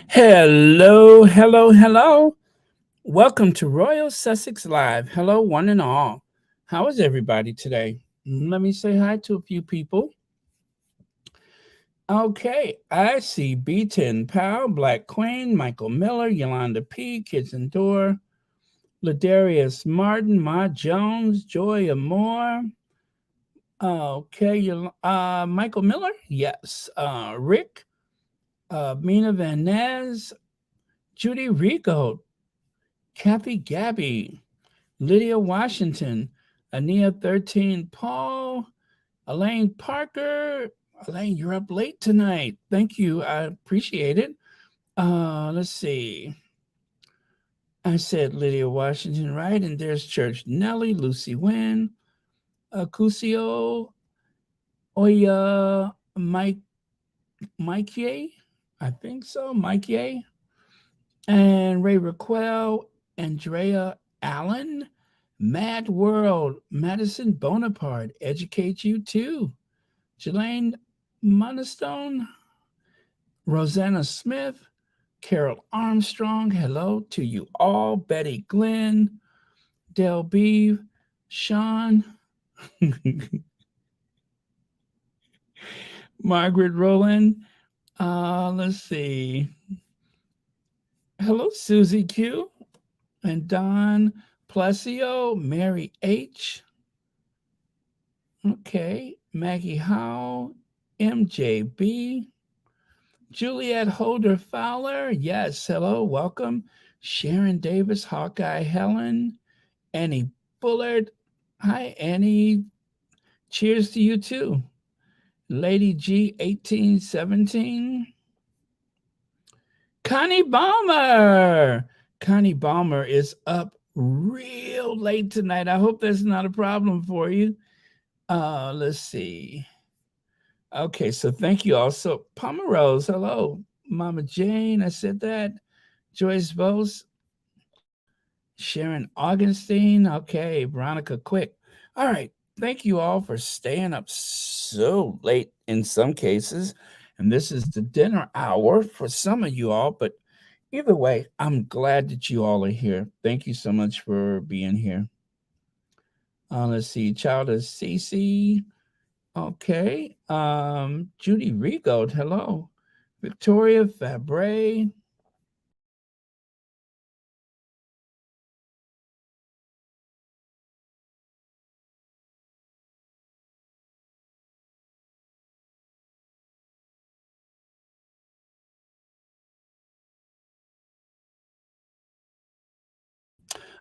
Hello, hello, hello. Welcome to Royal Sussex Live. Hello, one and all. How is everybody today? Let me say hi to a few people. Okay, I see B10 Powell, Black Queen, Michael Miller, Yolanda P, Kids and Door, Ladarius Martin, Ma Jones, Joy Amore. Okay, Michael Miller, yes. Rick, Mina Van Nez, Judy Rico, Kathy Gabby, Lydia Washington, Ania 13, Paul, Elaine Parker. Elaine, you're up late tonight. Thank you. I appreciate it. Let's see. I said Lydia Washington, right? And there's Church Nellie, Lucy Wynn, Cusio, Oya, Mike, I think so, Mike Ye, and Ray Raquel, Andrea Allen, Mad World, Madison Bonaparte, Educate You Too, Jelaine Monestone, Rosanna Smith, Carol Armstrong, hello to you all, Betty Glenn, Del B, Sean, Margaret Rowland, let's see, hello Susie Q, and Don Plesio, Mary H, okay, Maggie Howe, MJB, Juliet Holder Fowler, yes, hello, welcome. Sharon Davis, Hawkeye Helen, Annie Bullard, hi Annie, cheers to you too. Lady G 1817, Connie Balmer. Connie Balmer is up real late tonight. I hope that's not a problem for you. Let's see. Okay, so thank you all. So Pomerose, hello. Mama Jane, I said that. Joyce Vos, Sharon Augustine. Okay, Veronica Quick. All right. Thank you all for staying up so late in some cases. And this is the dinner hour for some of you all. But either way, I'm glad that you all are here. Thank you so much for being here. Let's see. Child of Cece. Okay. Judy Rigo. Hello. Victoria Fabre.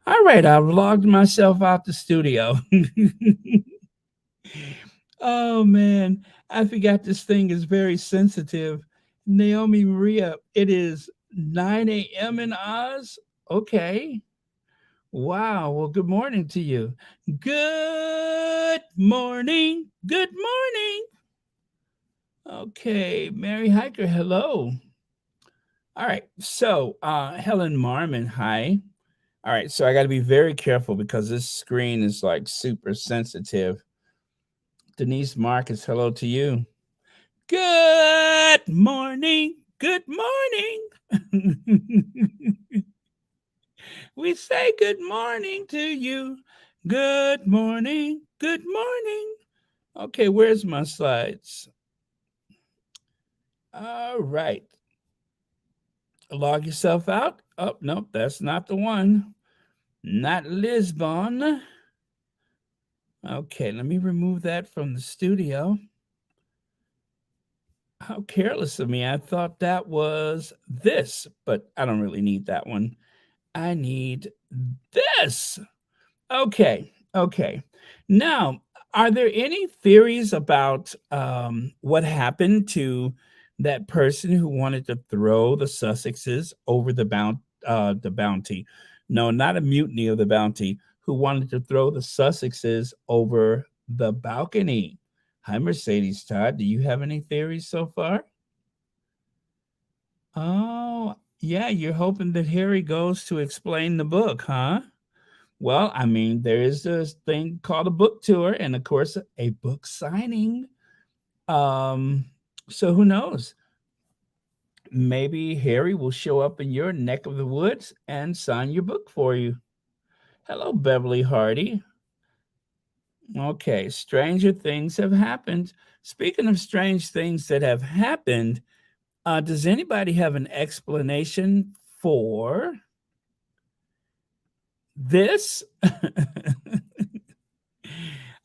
All right, I've logged myself out the studio. Oh man, I forgot this thing is very sensitive. Naomi Maria, it is 9 a.m. in Oz. Okay. Wow. Well, good morning to you. Good morning. Good morning. Okay. Mary Hiker, hello. All right. So, Helen Marmon, hi. All right. So, I got to be very careful because this screen is like super sensitive. Denise Marcus, hello to you. Good morning. Good morning. We say good morning to you. Good morning. Good morning. Okay, where's my slides? All right. Log yourself out. Oh, nope, that's not the one. Not Lisbon. Okay, let me remove that from the studio. How careless of me. I thought that was this, but I don't really need that one. I need this. Okay. Okay. Now, are there any theories about what happened to that person who wanted to throw the Sussexes over the bounty? No, not a mutiny of the bounty. Who wanted to throw the Sussexes over the balcony? Hi, Mercedes Todd. Do you have any theories so far? Oh, yeah, you're hoping that Harry goes to explain the book, huh? Well, I mean, there is this thing called a book tour, and of course, a book signing. Um, so who knows? Maybe Harry will show up in your neck of the woods and sign your book for you. Hello, Beverly Hardy. Okay, stranger things have happened. Speaking of strange things that have happened, does anybody have an explanation for this?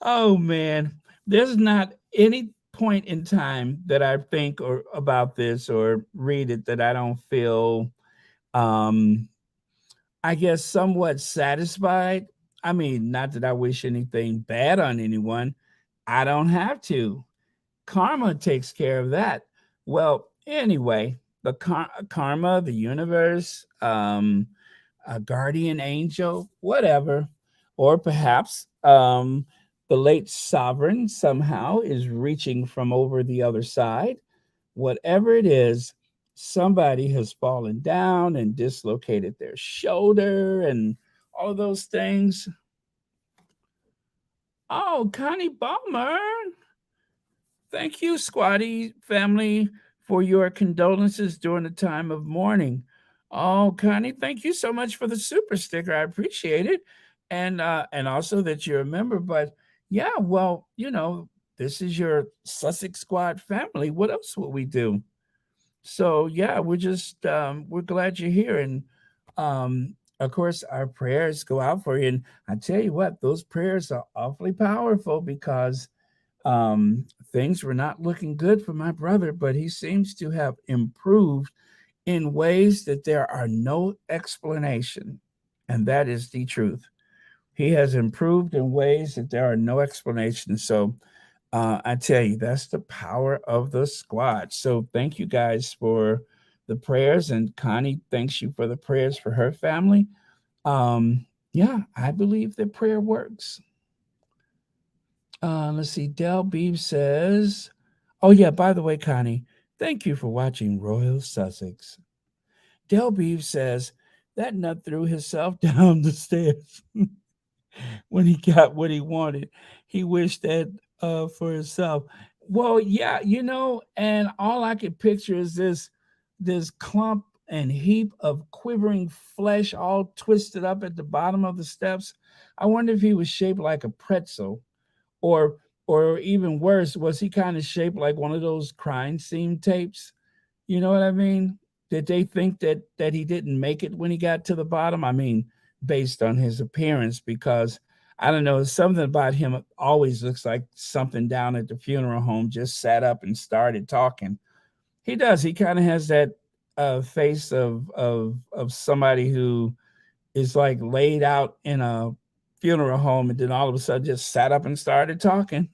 Oh man, there's not any point in time that I think or about this or read it that I don't feel um I guess somewhat satisfied. I mean, not that I wish anything bad on anyone. I don't have to. Karma takes care of that. Well, anyway, the karma, the universe, a guardian angel, whatever, or perhaps the late sovereign somehow is reaching from over the other side. Whatever it is, somebody has fallen down and dislocated their shoulder and all of those things. Oh, Connie Balmer. Thank you, Squatty family, for your condolences during the time of mourning. Oh, Connie, thank you so much for the super sticker. I appreciate it, and also that you're a member. But yeah, well, this is your Sussex Squad family. What else would we do? So yeah, we're glad you're here, and of course our prayers go out for you. And I tell you what, those prayers are awfully powerful because things were not looking good for my brother, but he seems to have improved in ways that there are no explanation. And that is the truth. He has improved in ways that there are no explanations. So I tell you, that's the power of the squad. So thank you guys for the prayers. And Connie thanks you for the prayers for her family. Yeah, I believe that prayer works. Let's see. Del Beef says, "Oh yeah, by the way, Connie, thank you for watching Royal Sussex." Del Beef says that nut threw himself down the stairs when he got what he wanted. He wished that for himself. Well, yeah, and all I could picture is this clump and heap of quivering flesh all twisted up at the bottom of the steps. I wonder if he was shaped like a pretzel or or even worse, was he kind of shaped like one of those crime scene tapes? You know what I mean? Did they think that he didn't make it when he got to the bottom? I mean, based on his appearance, because I don't know, something about him always looks like something down at the funeral home just sat up and started talking. He does. He kind of has that face of somebody who is like laid out in a funeral home and then all of a sudden just sat up and started talking.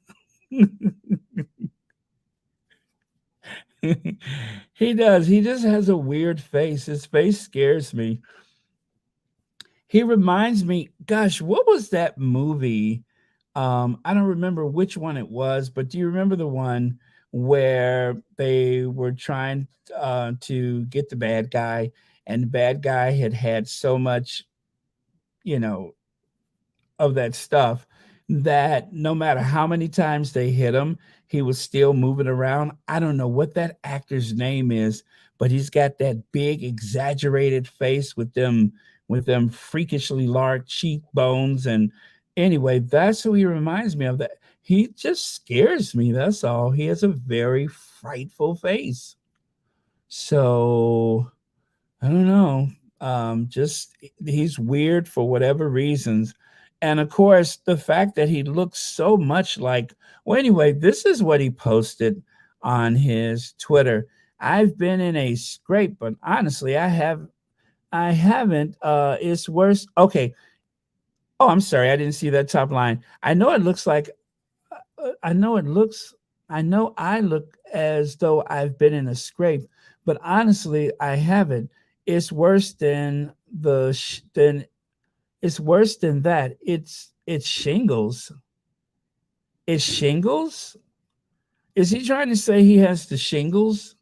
He does. He just has a weird face. His face scares me. He reminds me, gosh, what was that movie? I don't remember which one it was, but do you remember the one where they were trying to get the bad guy, and the bad guy had so much, you know, of that stuff that no matter how many times they hit him, he was still moving around. I don't know what that actor's name is, but he's got that big exaggerated face with them freakishly large cheekbones. And anyway, that's who he reminds me of. That he just scares me, that's all. He has a very frightful face. So I don't know. Just he's weird for whatever reasons. And of course, the fact that he looks so much like, well, anyway, this is what he posted on his Twitter. I've been in a scrape, but honestly, I haven't. It's worse. Okay. Oh, I'm sorry. I didn't see that top line. I know it looks like I know it looks I know I look as though I've been in a scrape, but honestly, I haven't. It's worse than it's worse than that. It's shingles. It's shingles? Is he trying to say he has the shingles?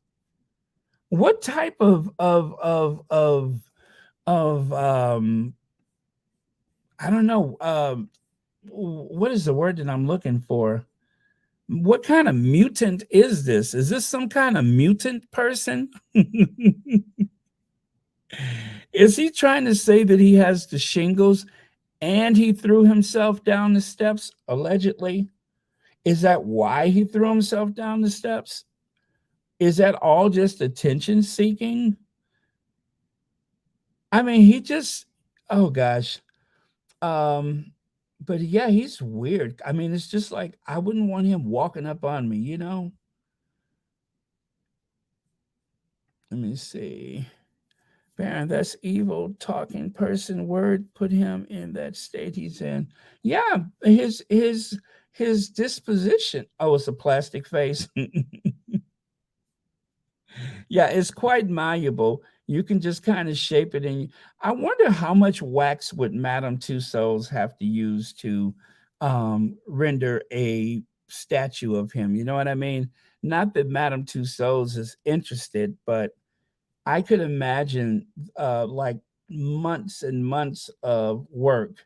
What type of I don't know, what is the word that I'm looking for? What kind of mutant is this? Is this some kind of mutant person? Is he trying to say that he has the shingles and he threw himself down the steps, allegedly? Is that why he threw himself down the steps? Is that all just attention seeking? I mean, he just, oh gosh. Um, but yeah, he's weird. I mean, it's just like I wouldn't want him walking up on me, you know? Let me see. Baron, that's evil talking person word. Put him in that state he's in. Yeah, his disposition. Oh, it's a plastic face. Yeah, it's quite malleable. You can just kind of shape it. And I wonder how much wax would Madame Tussauds have to use to render a statue of him. You know what I mean? Not that Madame Tussauds is interested, but I could imagine like months and months of work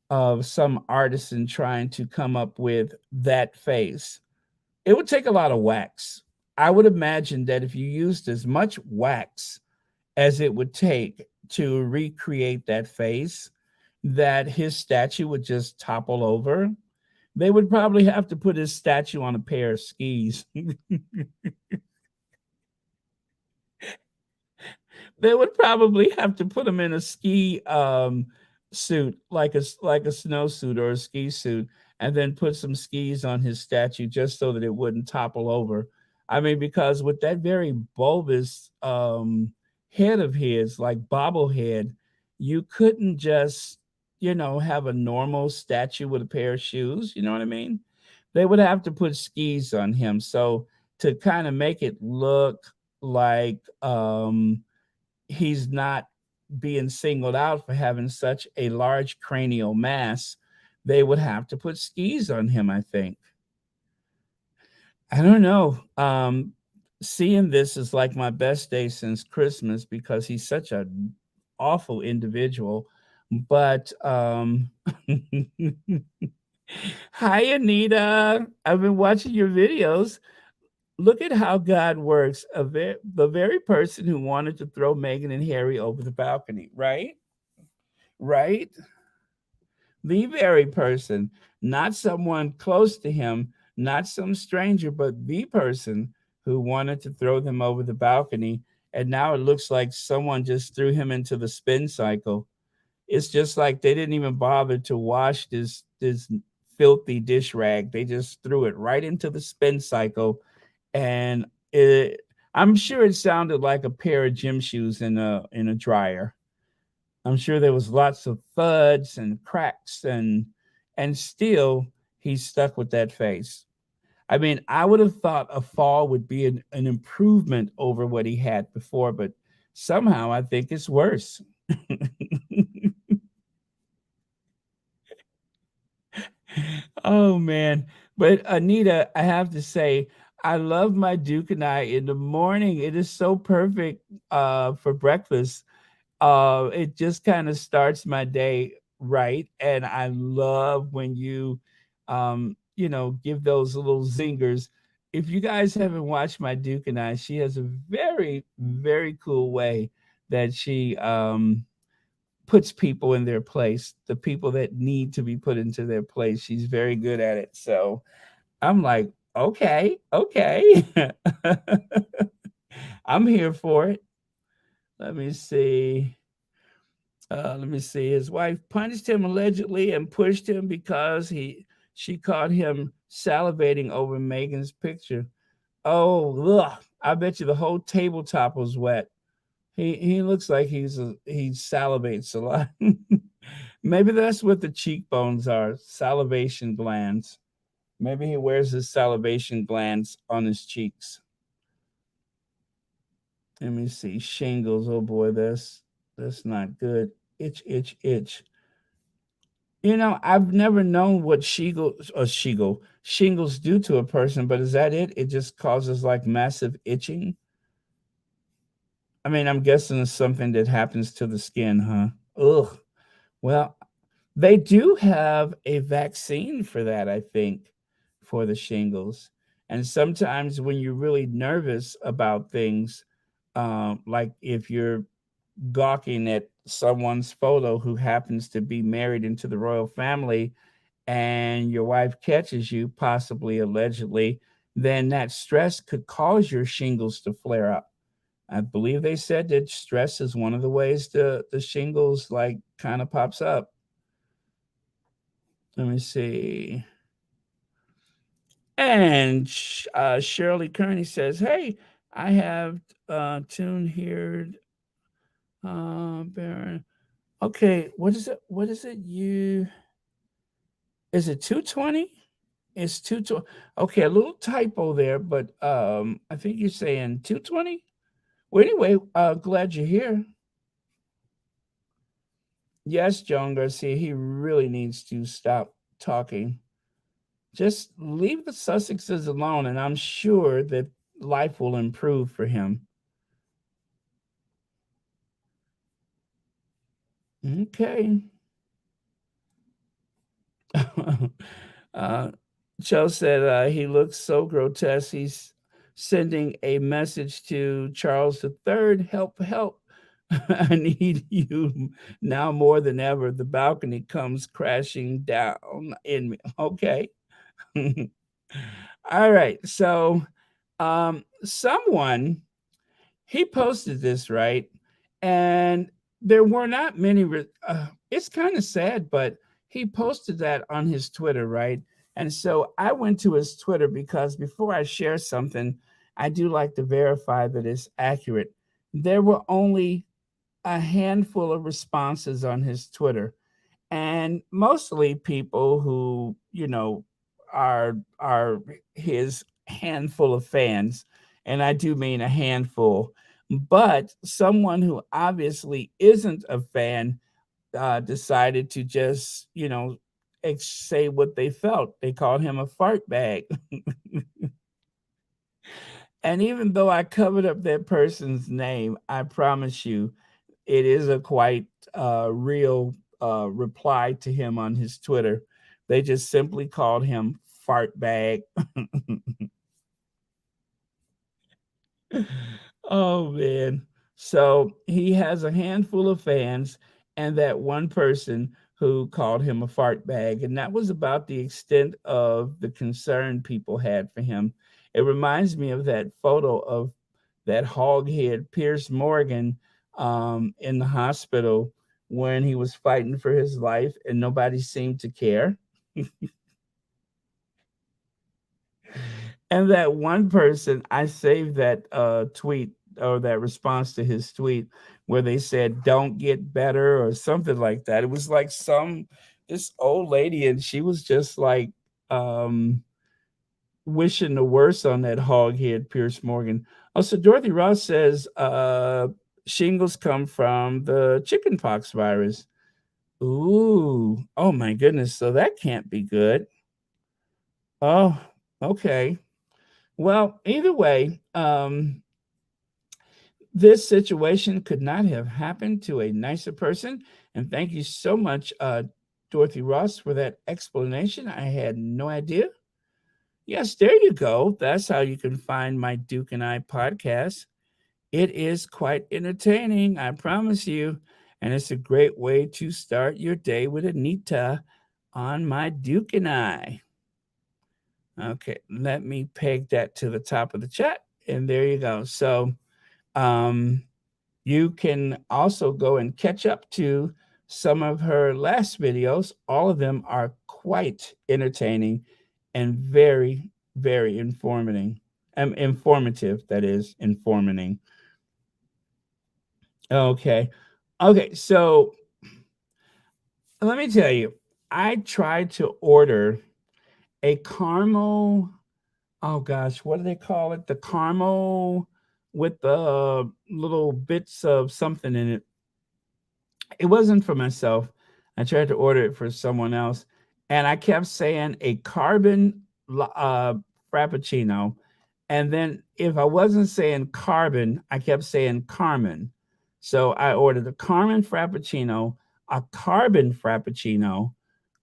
of some artisan trying to come up with that face. It would take a lot of wax. I would imagine that if you used as much wax as it would take to recreate that face, that his statue would just topple over. They would probably have to put his statue on a pair of skis. They would probably have to put him in a ski suit, like a snowsuit or a ski suit, and then put some skis on his statue just so that it wouldn't topple over. I mean, because with that very bulbous head of his, like bobblehead, you couldn't just, you know, have a normal statue with a pair of shoes. You know what I mean? They would have to put skis on him. So to kind of make it look like he's not being singled out for having such a large cranial mass, they would have to put skis on him, I think. I don't know. Seeing this is like my best day since Christmas because he's such an awful individual. But hi, Anita. I've been watching your videos. Look at how God works. The very person who wanted to throw Meghan and Harry over the balcony, right? Right? The very person, not someone close to him, not some stranger, but the person who wanted to throw them over the balcony. And now it looks like someone just threw him into the spin cycle. It's just like they didn't even bother to wash this filthy dish rag. They just threw it right into the spin cycle, and I'm sure it sounded like a pair of gym shoes in a dryer. I'm sure there was lots of thuds and cracks, and still he's stuck with that face. I mean, I would have thought a fall would be an improvement over what he had before, but somehow I think it's worse. Oh man. But Anita, I have to say, I love my Duke and I in the morning. It is so perfect for breakfast. It just kind of starts my day right. And I love when you know, give those little zingers. If you guys haven't watched my Duke and I, she has a very, very cool way that she puts people in their place, the people that need to be put into their place. She's very good at it. So I'm like, okay, okay. I'm here for it. Let me see. Let me see. His wife punched him allegedly and pushed him because she caught him salivating over Megan's picture. Oh, ugh. I bet you the whole tabletop was wet. He looks like he salivates a lot. Maybe that's what the cheekbones are, salivation glands. Maybe he wears his salivation glands on his cheeks. Let me see. Shingles. Oh boy, that's not good. Itch, itch, itch. You know, I've never known what shingles do to a person, but is that it? It just causes like massive itching. I mean, I'm guessing it's something that happens to the skin, huh? Ugh. Well, they do have a vaccine for that, I think, for the shingles. And sometimes when you're really nervous about things, like if you're gawking at someone's photo who happens to be married into the royal family and your wife catches you, possibly allegedly, then that stress could cause your shingles to flare up. I believe they said that stress is one of the ways the shingles like kind of pops up. Let me see. And Shirley Kearney says, "Hey, I have tuned here. Baron. Okay, what is it? What is it? You is it 220? It's 220. Okay, a little typo there, but I think you're saying 220. Well, anyway, glad you're here. Yes, John Garcia, he really needs to stop talking. Just leave the Sussexes alone, and I'm sure that life will improve for him. Okay. uh, Cho said he looks so grotesque. He's sending a message to Charles III, help, help. I need you now more than ever. The balcony comes crashing down in me. Okay. All right. So, someone he posted this, right? And there were not many. It's kind of sad, but he posted that on his Twitter, right? And so I went to his Twitter because before I share something, I do like to verify that it's accurate. There were only a handful of responses on his Twitter, and mostly people who are his handful of fans, and I do mean a handful. But someone who obviously isn't a fan decided to just say what they felt. They called him a fart bag. And even though I covered up that person's name, I promise you it is a quite real reply to him on his Twitter. They just simply called him fart bag. Oh man. So he has a handful of fans and that one person who called him a fart bag. And that was about the extent of the concern people had for him. It reminds me of that photo of that hoghead Pierce Morgan in the hospital when he was fighting for his life and nobody seemed to care. And that one person, I saved that tweet or that response to his tweet where they said, "Don't get better" or something like that. It was like this old lady, and she was just like wishing the worst on that hoghead Pierce Morgan. Also, Dorothy Ross says shingles come from the chickenpox virus. Ooh, oh my goodness. So that can't be good. Oh, okay. Well, either way, this situation could not have happened to a nicer person. And thank you so much, Dorothy Ross, for that explanation. I had no idea. Yes, there you go. That's how you can find my Duke and I podcast. It is quite entertaining, I promise you. And it's a great way to start your day with Anita on my Duke and I. Okay, let me peg that to the top of the chat. And there you go. So, um, you can also go and catch up to some of her last videos. All of them are quite entertaining and very, very informative. Informative, that is, informating. Okay. Okay, so let me tell you, I tried to order a caramel. Oh gosh, what do they call it? The caramel with the little bits of something in it. It wasn't for myself. I tried to order it for someone else, and I kept saying a carbon frappuccino, and then if I wasn't saying carbon, I kept saying Carmen. So I ordered a Carmen frappuccino, a carbon frappuccino,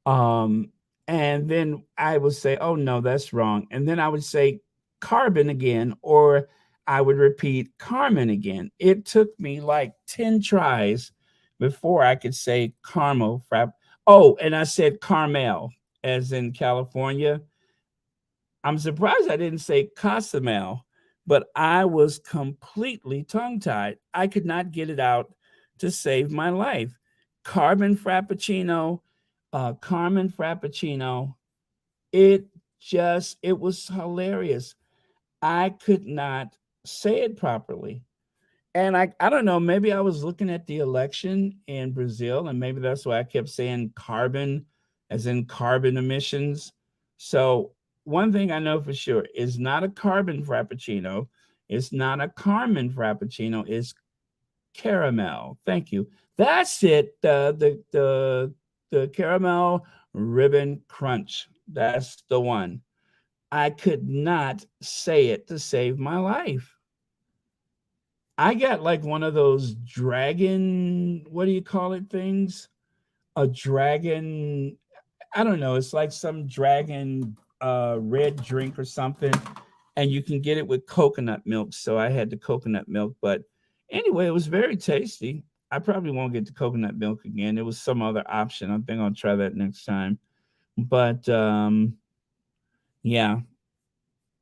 um, And then I would say, oh no, that's wrong. And then I would say carbon again, or I would repeat Carmen again. It took me like 10 tries before I could say caramel frap. Oh, and I said caramel, as in California. I'm surprised I didn't say Casamel, but I was completely tongue tied. I could not get it out to save my life. Carbon Frappuccino, Carmen Frappuccino. It it was hilarious. I could not say it properly. And I don't know, maybe I was looking at the election in Brazil, and maybe that's why I kept saying carbon, as in carbon emissions. So one thing I know for sure is not a carbon frappuccino. It's not a Carmen frappuccino. It's caramel. Thank you. That's it. The caramel ribbon crunch. That's the one. I could not say it to save my life. I got like one of those dragon, what do you call it things? A dragon, I don't know, it's like some dragon red drink or something, and you can get it with coconut milk. So I had the coconut milk, but anyway, it was very tasty. I probably won't get the coconut milk again. It was some other option. I think I'll try that next time. But yeah.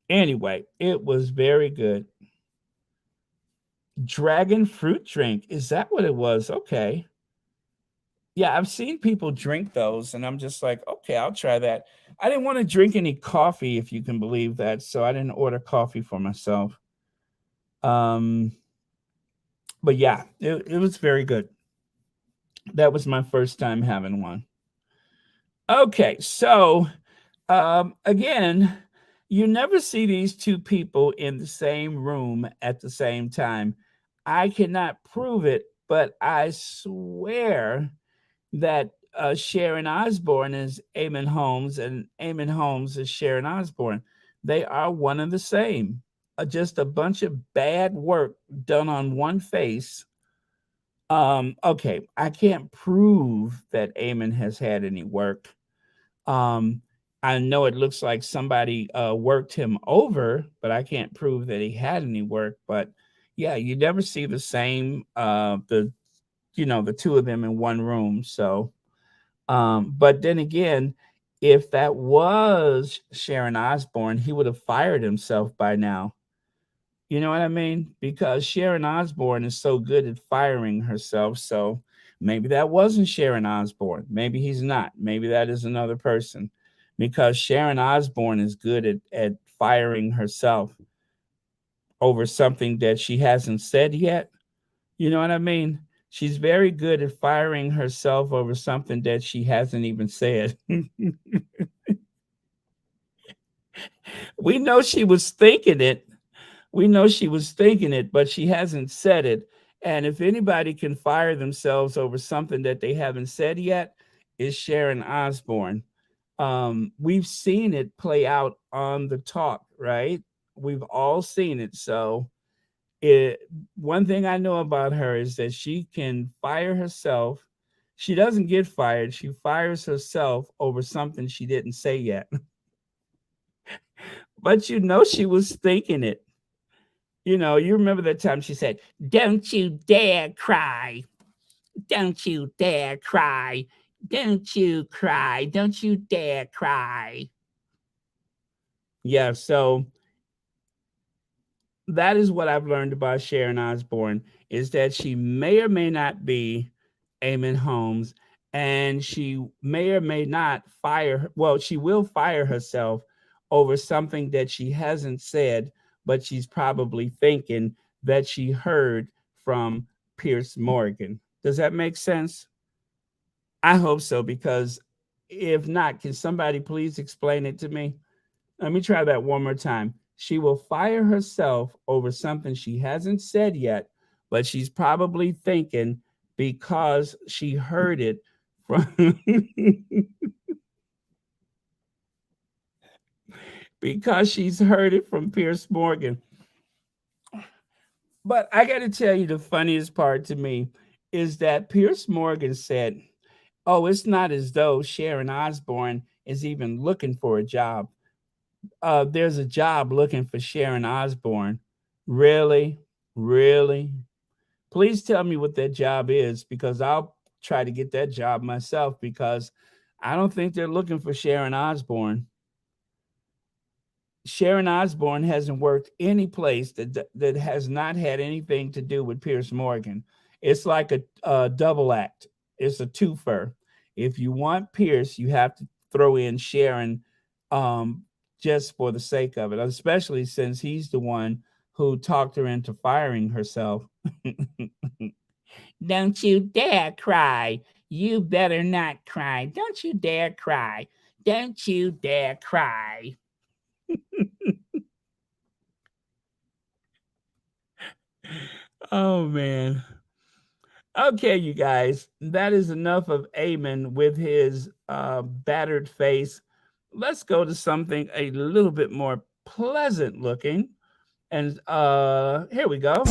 Anyway, it was very good. Dragon fruit drink. Is that what it was? Okay. Yeah, I've seen people drink those, and I'm just like, okay, I'll try that. I didn't want to drink any coffee, if you can believe that, so I didn't order coffee for myself. Um, but yeah, it was very good. That was my first time having one. Okay, so again, you never see these two people in the same room at the same time. I cannot prove it, but I swear that Sharon Osbourne is Eamon Holmes and Eamon Holmes is Sharon Osbourne. They are one and the same. Just a bunch of bad work done on one face. Okay, I can't prove that Eamon has had any work. Um, I know it looks like somebody worked him over, but I can't prove that he had any work. But yeah, you never see the same the two of them in one room. So but then again, if that was Sharon Osbourne, he would have fired himself by now. You know what I mean? Because Sharon Osbourne is so good at firing herself. So maybe that wasn't Sharon Osbourne. Maybe he's not. Maybe that is another person. Because Sharon Osbourne is good at firing herself over something that she hasn't said yet. You know what I mean? She's very good at firing herself over something that she hasn't even said. We know she was thinking it. We know she was thinking it, but she hasn't said it. And if anybody can fire themselves over something that they haven't said yet, is Sharon Osbourne. We've seen it play out on the talk, right? We've all seen it. So it one thing I know about her is that she can fire herself. She doesn't get fired. She fires herself over something she didn't say yet. But you know she was thinking it. You know, you remember that time she said, "Don't you dare cry. Don't you dare cry. Don't you cry. Don't you dare cry." Yeah, so that is what I've learned about Sharon Osbourne is that she may or may not be Eamon Holmes, and she may or may not well, she will fire herself over something that she hasn't said, but she's probably thinking that she heard from Pierce Morgan. Does that make sense? I hope so, because if not, can somebody please explain it to me? Let me try that one more time. She will fire herself over something she hasn't said yet, but she's probably thinking because she heard it from because she's heard it from Pierce Morgan. But I got to tell you, the funniest part to me is that Pierce Morgan said, "Oh, it's not as though Sharon Osbourne is even looking for a job. There's a job looking for Sharon Osbourne. Really? Really? Please tell me what that job is because I'll try to get that job myself because I don't think they're looking for Sharon Osbourne. Sharon Osbourne hasn't worked any place that has not had anything to do with Pierce Morgan. It's like a double act. It's a twofer. If you want Pierce, you have to throw in Sharon, um, just for the sake of it, especially since he's the one who talked her into firing herself. Don't you dare cry. You better not cry. Don't you dare cry. Don't you dare cry. Oh man. Okay, you guys, that is enough of Eamon with his battered face. Let's go to something a little bit more pleasant looking. And here we go.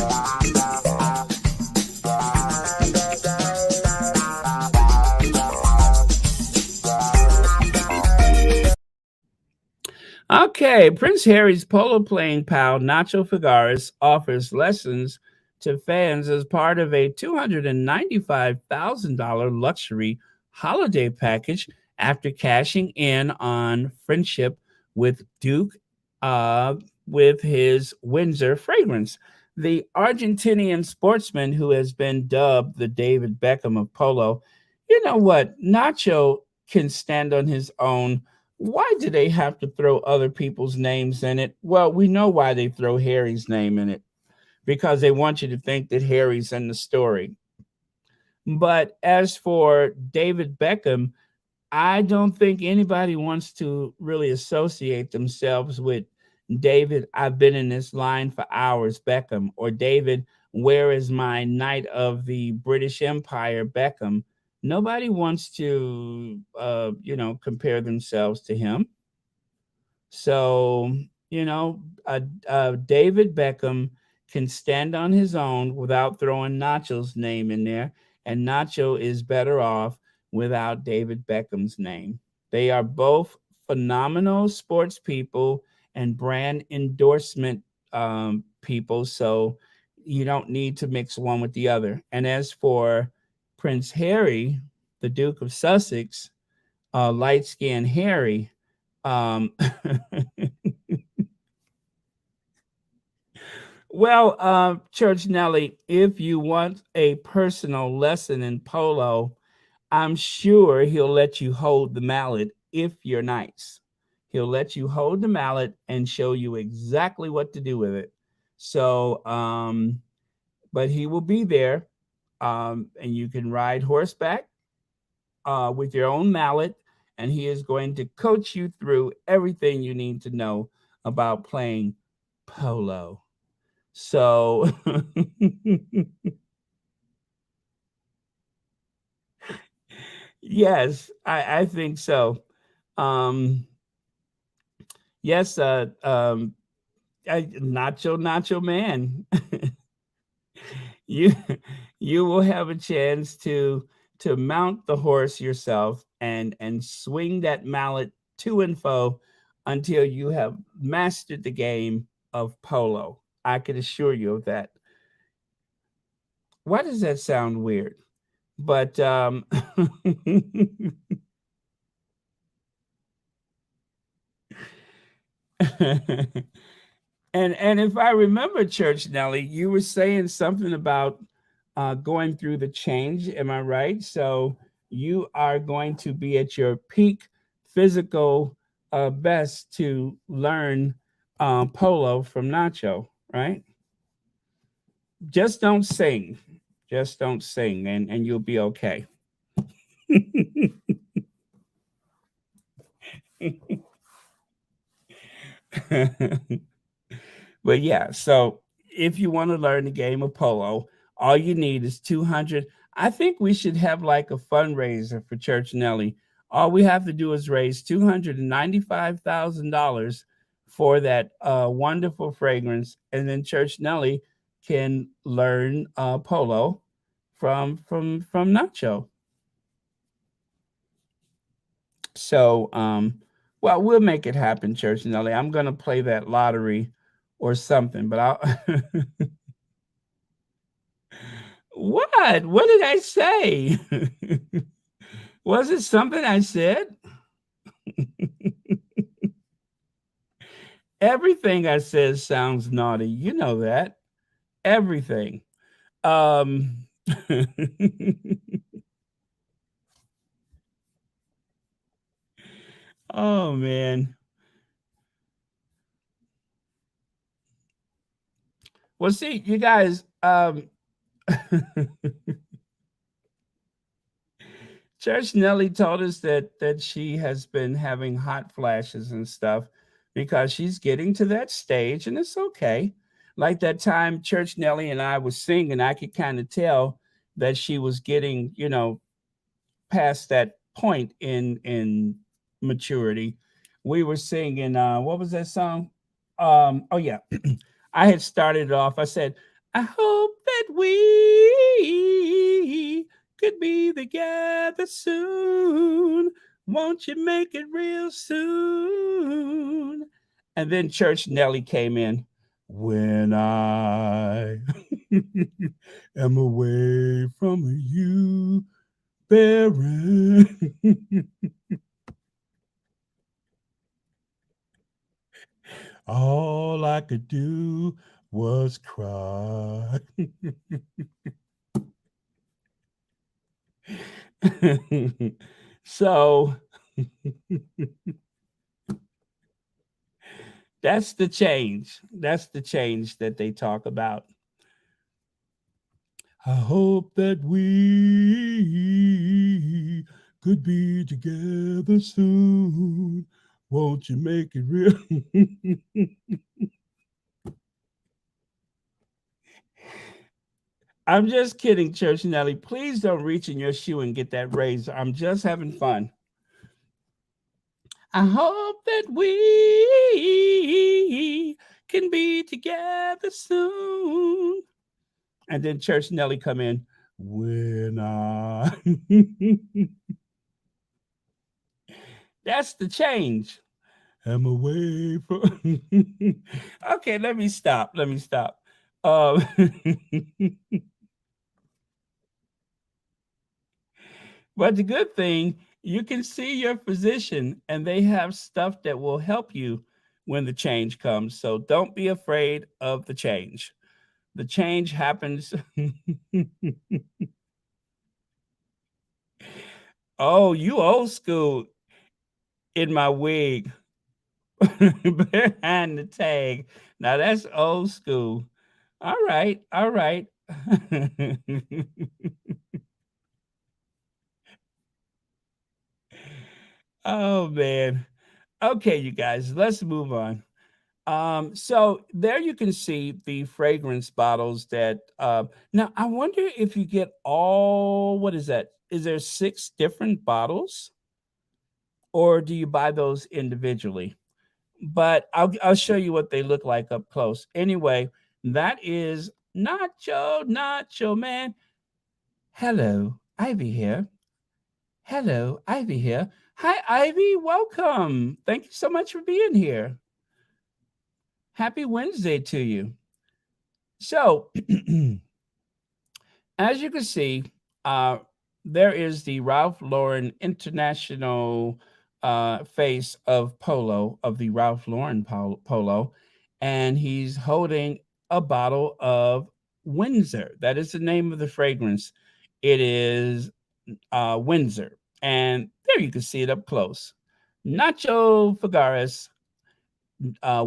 Okay, Prince Harry's polo playing pal Nacho Figueras offers lessons to fans as part of a $295,000 luxury holiday package after cashing in on friendship with Duke, uh, with his Windsor fragrance. The Argentinian sportsman who has been dubbed the David Beckham of polo, you know what? Nacho can stand on his own. Why do they have to throw other people's names in it? Well, we know why they throw Harry's name in it because they want you to think that Harry's in the story. But as for David Beckham, I don't think anybody wants to really associate themselves with David. I've been in this line for hours, Beckham, or David, where is my knight of the British Empire, Beckham. Nobody wants to, compare themselves to him. So, David Beckham can stand on his own without throwing Nacho's name in there, and Nacho is better off without David Beckham's name. They are both phenomenal sports people and brand endorsement people, so you don't need to mix one with the other. And as for Prince Harry, the Duke of Sussex, light skinned Harry, um, well, Church Nelly, if you want a personal lesson in polo, I'm sure he'll let you hold the mallet if you're nice. He'll let you hold the mallet and show you exactly what to do with it. So, but he will be there, and you can ride horseback with your own mallet, and he is going to coach you through everything you need to know about playing polo. So, yes, I think so. Um, yes, Nacho Man, you you will have a chance to mount the horse yourself and swing that mallet to and fro until you have mastered the game of polo. I can assure you of that. Why does that sound weird? But and if I remember, Church Nelly, you were saying something about going through the change. Am I right? So you are going to be at your peak physical best to learn polo from Nacho, right? Just don't sing. Just don't sing, and you'll be okay. But yeah, so if you want to learn the game of polo, all you need is 200. I think we should have like a fundraiser for Church Nelly. All we have to do is raise $295,000 for that wonderful fragrance, and then Church Nelly can learn polo from Nacho. So, well, we'll make it happen, Church Nelly. I'm gonna play that lottery or something, but I'll. What? What did I say? Was it something I said? Everything I said sounds naughty. You know that. Everything. Um Oh man. Well, see, you guys, Church Nelly told us that she has been having hot flashes and stuff because she's getting to that stage, and it's okay. Like that time Church Nelly and I was singing, I could kind of tell that she was getting, past that point in maturity. We were singing what was that song? Oh yeah. I had started off, I said, I hope that we could be together soon. Won't you make it real soon? And then Church Nelly came in. When I am away from you, Baron. All I could do was cry. So that's the change. That's the change that they talk about. I hope that we could be together soon. Won't you make it real? I'm just kidding, Church Nelly. Please don't reach in your shoe and get that raise. I'm just having fun. I hope that we can be together soon. And then Church Nelly come in. When I That's the change. I'm away from Okay, let me stop. Let me stop. Um But the good thing, you can see your physician and they have stuff that will help you when the change comes. So don't be afraid of the change. The change happens. Oh, you old school in my wig behind the tag. Now that's old school. All right. All right. Oh, man. Okay, you guys, let's move on. So there you can see the fragrance bottles that now I wonder if you get all what is that? Is there six different bottles or do you buy those individually? But I'll show you what they look like up close. Anyway, that is Nacho Man. Hello, Ivy here. Hello, Ivy here. Hi, Ivy. Welcome. Thank you so much for being here. Happy Wednesday to you. So, as you can see, uh, there is the Ralph Lauren International face of polo, of the Ralph Lauren polo, and he's holding a bottle of Windsor. That is the name of the fragrance. It is Windsor. And there you can see it up close. Nacho Figueras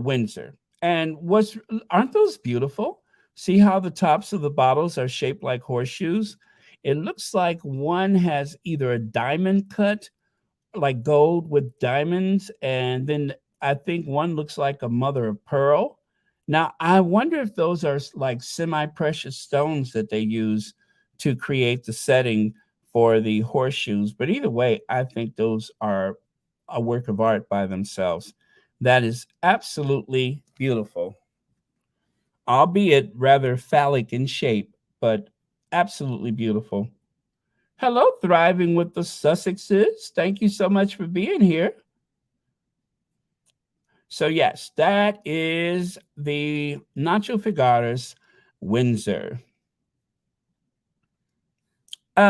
Windsor. And what's aren't those beautiful? See how the tops of the bottles are shaped like horseshoes? It looks like one has either a diamond cut, like gold with diamonds, and then I think one looks like a mother of pearl. Now, I wonder if those are like semi precious stones that they use to create the setting for the horseshoes. But either way, I think those are a work of art by themselves. That is absolutely beautiful, albeit rather phallic in shape, but absolutely beautiful. Hello, Thriving with the Sussexes. Thank you so much for being here. So, yes, that is the Nacho Figueras Windsor.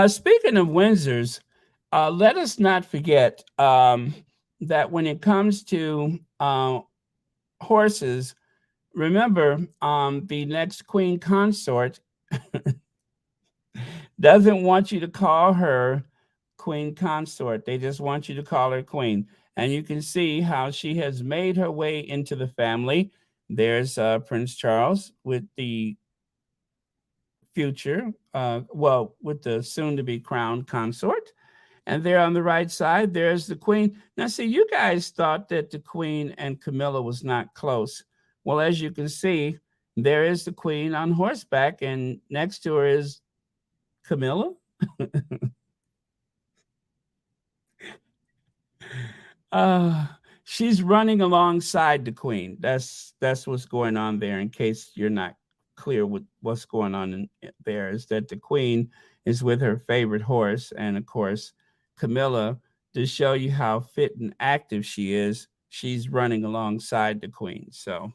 Speaking of Windsors, let us not forget that when it comes to horses, remember the next queen consort doesn't want you to call her queen consort. They just want you to call her queen. And you can see how she has made her way into the family. There's Prince Charles with the future, with the soon to be crowned consort. And there on the right side, there's the queen. Now, see, you guys thought that the queen and Camilla was not close. Well, as you can see, there is the queen on horseback, and next to her is Camilla. Uh, she's running alongside the queen. That's what's going on there. In case you're not clear with what's going on there, is that the queen is with her favorite horse, and of course, Camilla, to show you how fit and active she is, she's running alongside the queen. So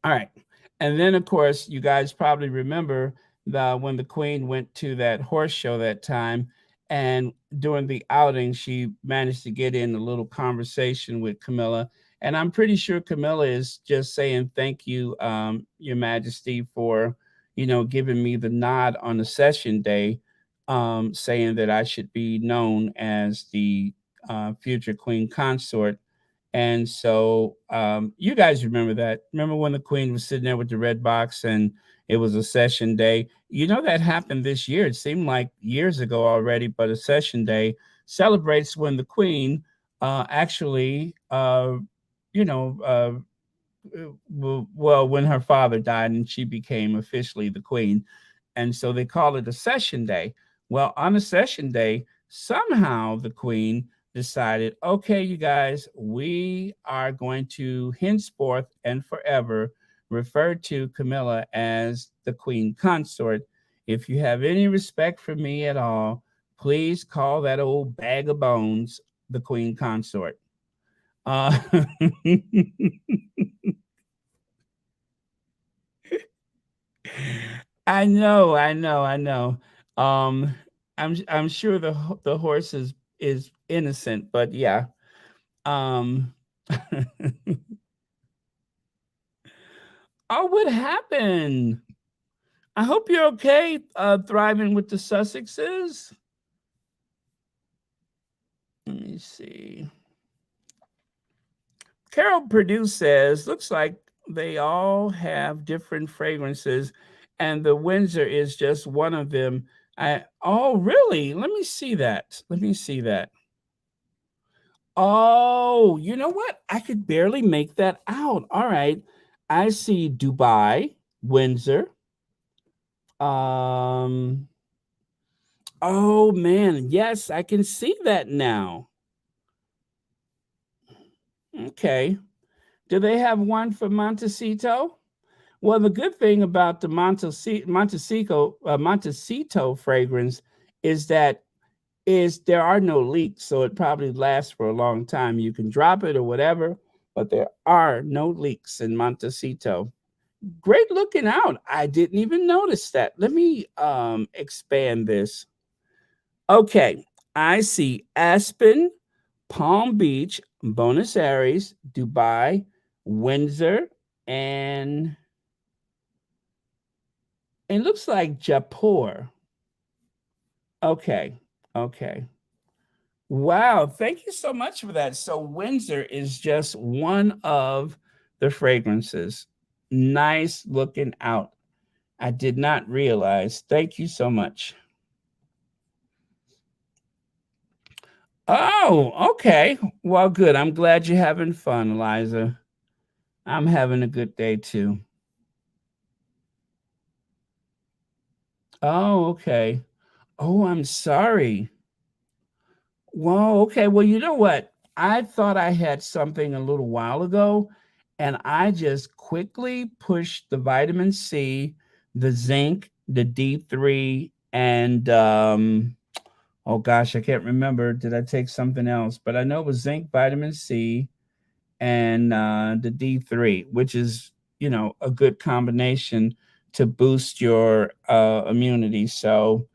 all right. And then, of course, you guys probably remember when the queen went to that horse show that time. And during the outing, she managed to get in a little conversation with Camilla. And I'm pretty sure Camilla is just saying, thank you, Your Majesty, for, giving me the nod on the session day, saying that I should be known as the future queen consort. And so you guys remember that. Remember when the queen was sitting there with the red box and it was a session day? That happened this year. It seemed like years ago already, but a session day celebrates when the queen actually, you know, uh, well, when her father died and she became officially the queen. And so they call it a session day. Well, on a session day, somehow the queen decided, okay, you guys, we are going to henceforth and forever refer to Camilla as the queen consort. If you have any respect for me at all, please call that old bag of bones the queen consort. Uh, I know. Um, I'm sure the horse is innocent, but yeah. Um, oh, what happened? I hope you're okay. Thriving with the Sussexes. Let me see. Carol Purdue says, looks like they all have different fragrances, and the Windsor is just one of them. Oh, really? Let me see that. Let me see that. Oh, you know what? I could barely make that out. All right. I see Dubai, Windsor. Um, oh man, yes, I can see that now. Okay. Do they have one for Montecito? Well, the good thing about the Montecito fragrance is that there are no leaks, so it probably lasts for a long time. You can drop it or whatever, but there are no leaks in Montecito. Great looking out. I didn't even notice that. Let me expand this. Okay, I see Aspen, Palm Beach, Buenos Aires, Dubai, Windsor, and it looks like Jaipur. Okay, okay. Wow, thank you so much for that. So Windsor is just one of the fragrances. Nice looking out. I did not realize. Thank you so much. Oh, okay. Well, good. I'm glad you're having fun, Eliza. I'm having a good day too. Oh, okay. Oh, I'm sorry. Well, okay. Well, you know what? I thought I had something a little while ago, and I just quickly pushed the vitamin C, the zinc, the D3, And oh gosh, I can't remember. Did I take something else? But I know it was zinc, vitamin C, and the D3, which is, a good combination to boost your immunity. So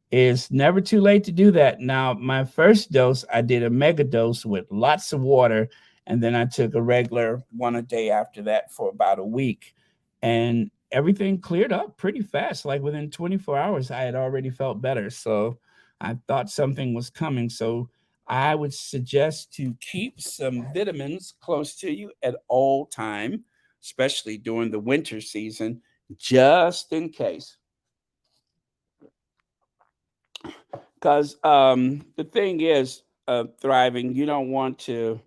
it's never too late to do that. Now, my first dose, I did a mega dose with lots of water, and then I took a regular one a day after that for about a week. And everything cleared up pretty fast. Like within 24 hours, I had already felt better. So I thought something was coming. So I would suggest to keep some vitamins close to you at all time, especially during the winter season, just in case. Because the thing is, thriving, you don't want to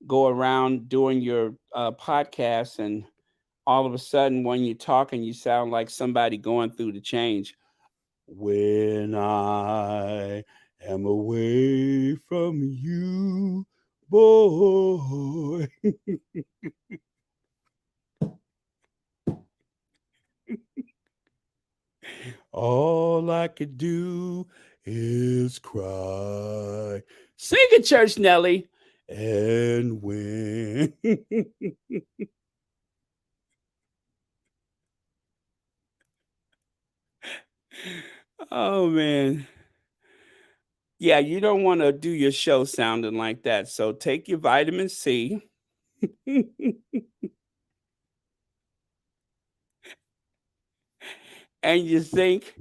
go around doing your podcast and all of a sudden when you're talking, you sound like somebody going through the change. When I am away from you, boy. All I could do is cry. Sing it, Church Nelly. And when. Oh, man. Yeah, you don't want to do your show sounding like that. So take your vitamin C. And you think,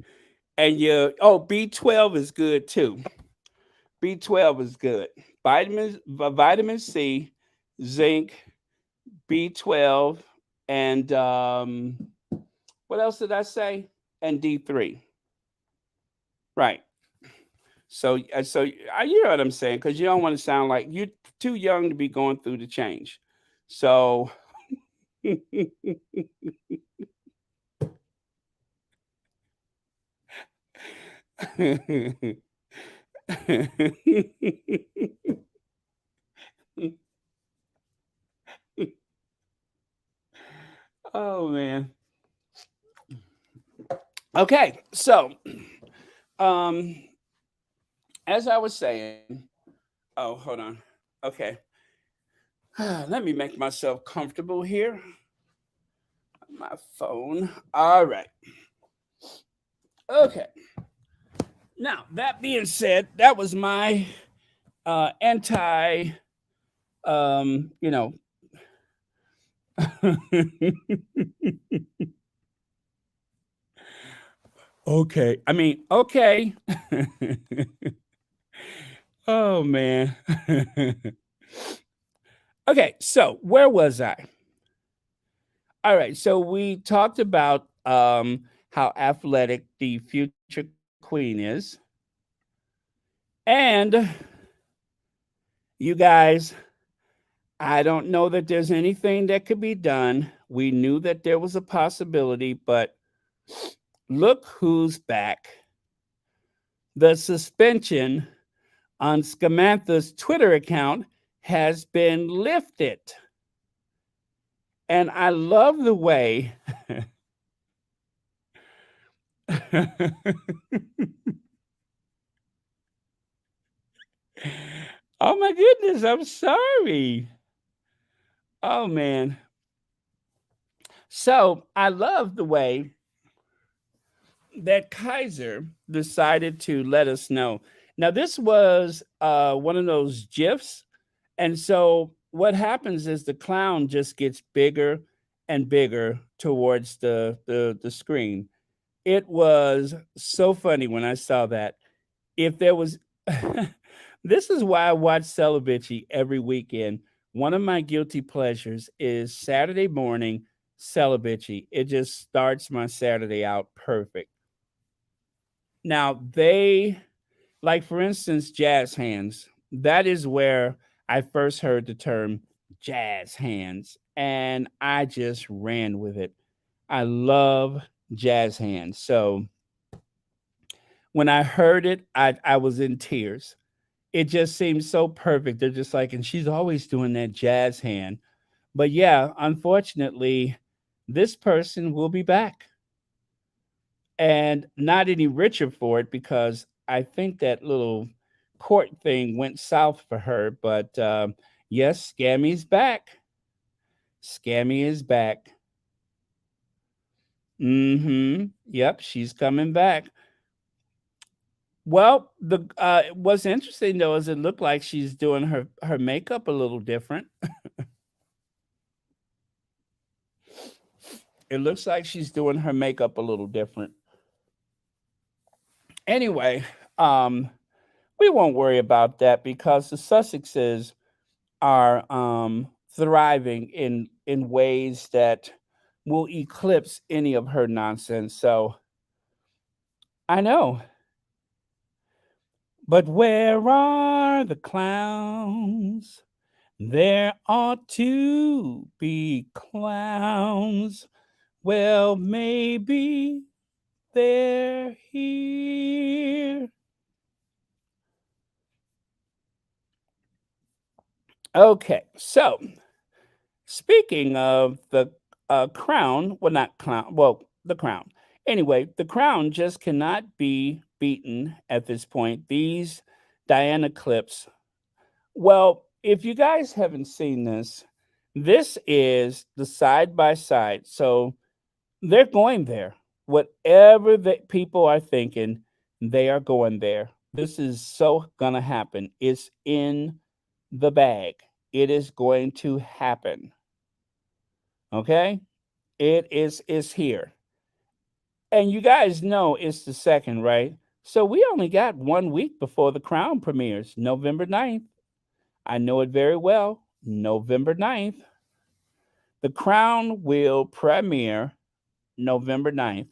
and B12 is good too. B12 is good. Vitamin C, zinc, B12, and what else did I say? And D3. Right. You know what I'm saying, because you don't want to sound like you're too young to be going through the change. So oh man. Okay, so um as I was saying, oh, hold on. Okay. Let me make myself comfortable here. My phone. All right. Okay. Now, that being said, that was my anti you know okay. I mean, okay. Oh man. Okay, so where was I? All right, so we talked about how athletic the future queen is. And you guys, I don't know that there's anything that could be done. We knew that there was a possibility, but look who's back. The suspension on Samantha's Twitter account has been lifted. And I love the way. Oh my goodness, I'm sorry. Oh man. So I love the way that Kaiser decided to let us know. Now, this was one of those GIFs. And so what happens is the clown just gets bigger and bigger towards the screen. It was so funny when I saw that. If there was, this is why I watch Celibacy every weekend. One of my guilty pleasures is Saturday morning Celibacy. It just starts my Saturday out perfect. Now, like for instance, jazz hands. That is where I first heard the term jazz hands, and I just ran with it. I love jazz hands. So when I heard it, I was in tears. It just seemed so perfect. They're just like, and she's always doing that jazz hand. But yeah, unfortunately, this person will be back. and not any richer for it because I think that little court thing went south for her. But yes, Scammy's back. Scammy is back. Mm-hmm. Yep, she's coming back. Well, the what's interesting though is it looked like she's doing her makeup a little different. It looks like she's doing her makeup a little different. Anyway, um, we won't worry about that because the Sussexes are thriving in ways that will eclipse any of her nonsense. So I know. But where are the clowns? There ought to be clowns. Well, maybe they're here. Okay, so speaking of the crown, well, not clown, well, the crown. Anyway, the crown just cannot be beaten at this point. These Diana clips. Well, if you guys haven't seen this, this is the side by side. So they're going there. Whatever the people are thinking, they are going there. This is so gonna happen. It's in the bag. It is going to happen. Okay? It's here. And you guys know it's the second, right? So we only got 1 week before the crown premieres, November 9th. I know it very well. November 9th. The crown will premiere November 9th.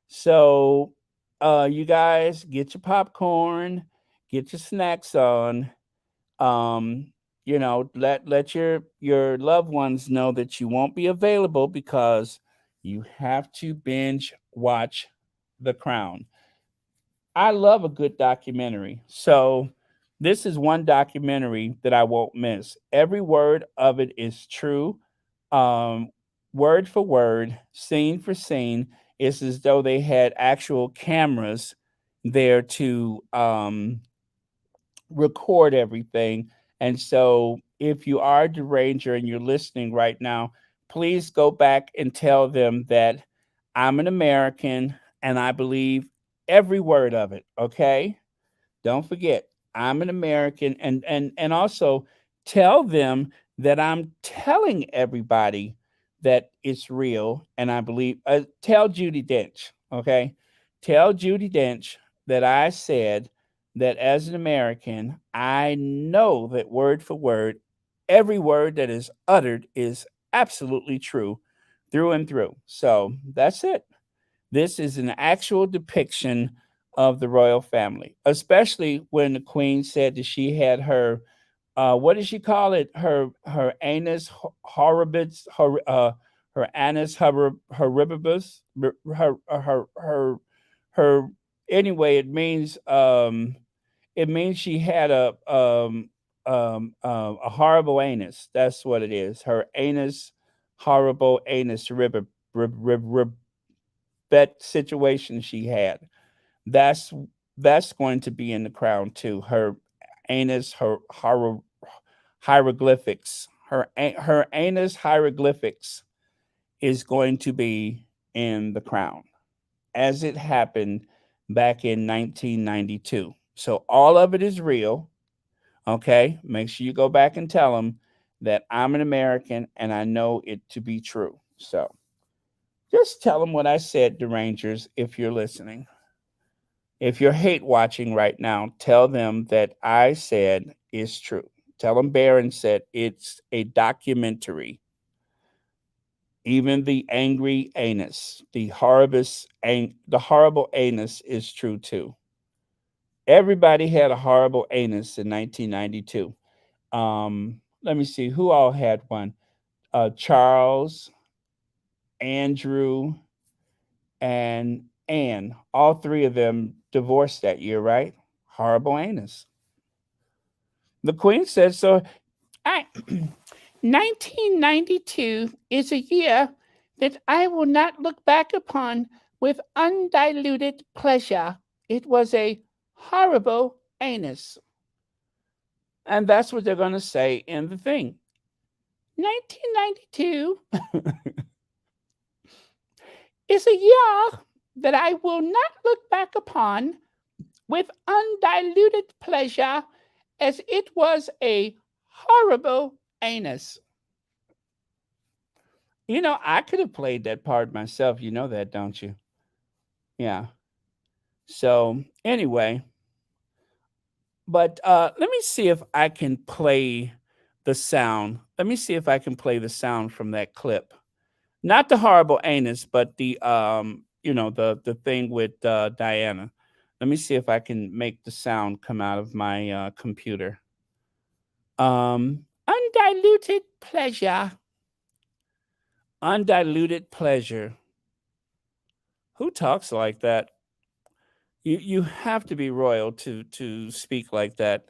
So you guys get your popcorn, get your snacks on. Let your loved ones know that you won't be available because you have to binge watch The Crown. I love a good documentary. So this is one documentary that I won't miss. Every word of it is true. Um, Word for word, scene for scene. It's as though they had actual cameras there to record everything. And so if you are a deranger and you're listening right now, please go back and tell them that I'm an American and I believe every word of it. Okay. Don't forget, I'm an American, and also tell them that I'm telling everybody that it's real, and I believe. Tell Judy Dench, okay? Tell Judy Dench that I said that as an American, I know that word for word, every word that is uttered is absolutely true, through and through. So that's it. This is an actual depiction of the royal family, especially when the queen said that she had her, what did she call it? Her anus horribus, her anus horribus, her. Anyway, it means she had a horrible anus. That's what it is. Her anus, horrible anus rib, that situation she had. That's that's going to be in the crown too. Her anus, hieroglyphics, her anus hieroglyphics is going to be in the crown, as it happened back in 1992. So all of it is real. Okay, make sure you go back and tell them that I'm an American and I know it to be true. So just tell them what I said, derangers, if you're listening. If you're hate watching right now, tell them that I said is true. Tell them Barron said it's a documentary. Even the angry anus, the horrible anus is true too. Everybody had a horrible anus in 1992. Let me see who all had one. Charles, Andrew, and Anne. All three of them divorced that year, right? Horrible anus. The Queen said so. I 1992 is a year that I will not look back upon with undiluted pleasure. It was a horrible anus. And that's what they're going to say in the thing. 1992 is a year that I will not look back upon with undiluted pleasure, as it was a horrible anus. You know, I could have played that part myself. You know that, don't you? Yeah. So, anyway, but let me see if I can play the sound. Let me see if I can play the sound from that clip. Not the horrible anus, but the thing with Diana. Let me see if I can make the sound come out of my computer. Undiluted pleasure. Undiluted pleasure. Who talks like that? You have to be royal to speak like that.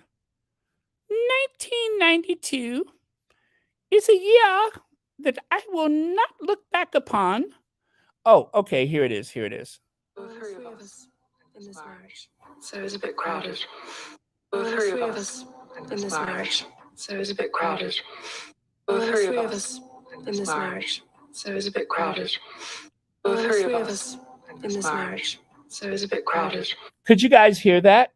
1992 is a year that I will not look back upon. Oh, okay, here it is. Here it is. There were three of us in this marriage, so it was a bit crowded. There were three of us in this marriage, so it was a bit crowded. There were three of us in this marriage, so it was a bit crowded. There were three of us in this marriage, so it was a bit crowded. Could you guys hear that?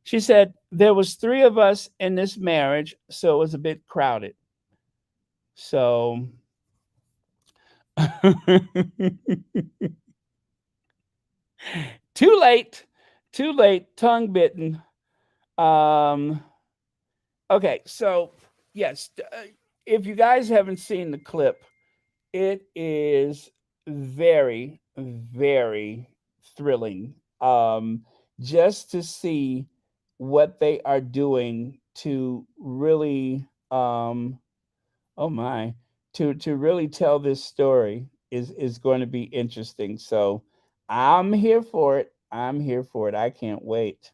She said there was three of us in this marriage, so it was a bit crowded. So too late, tongue bitten. Um, okay, so yes, if you guys haven't seen the clip, it is very, very thrilling. Just to see what they are doing to really, oh my, to really tell this story is going to be interesting. So I'm here for it. I'm here for it. I can't wait.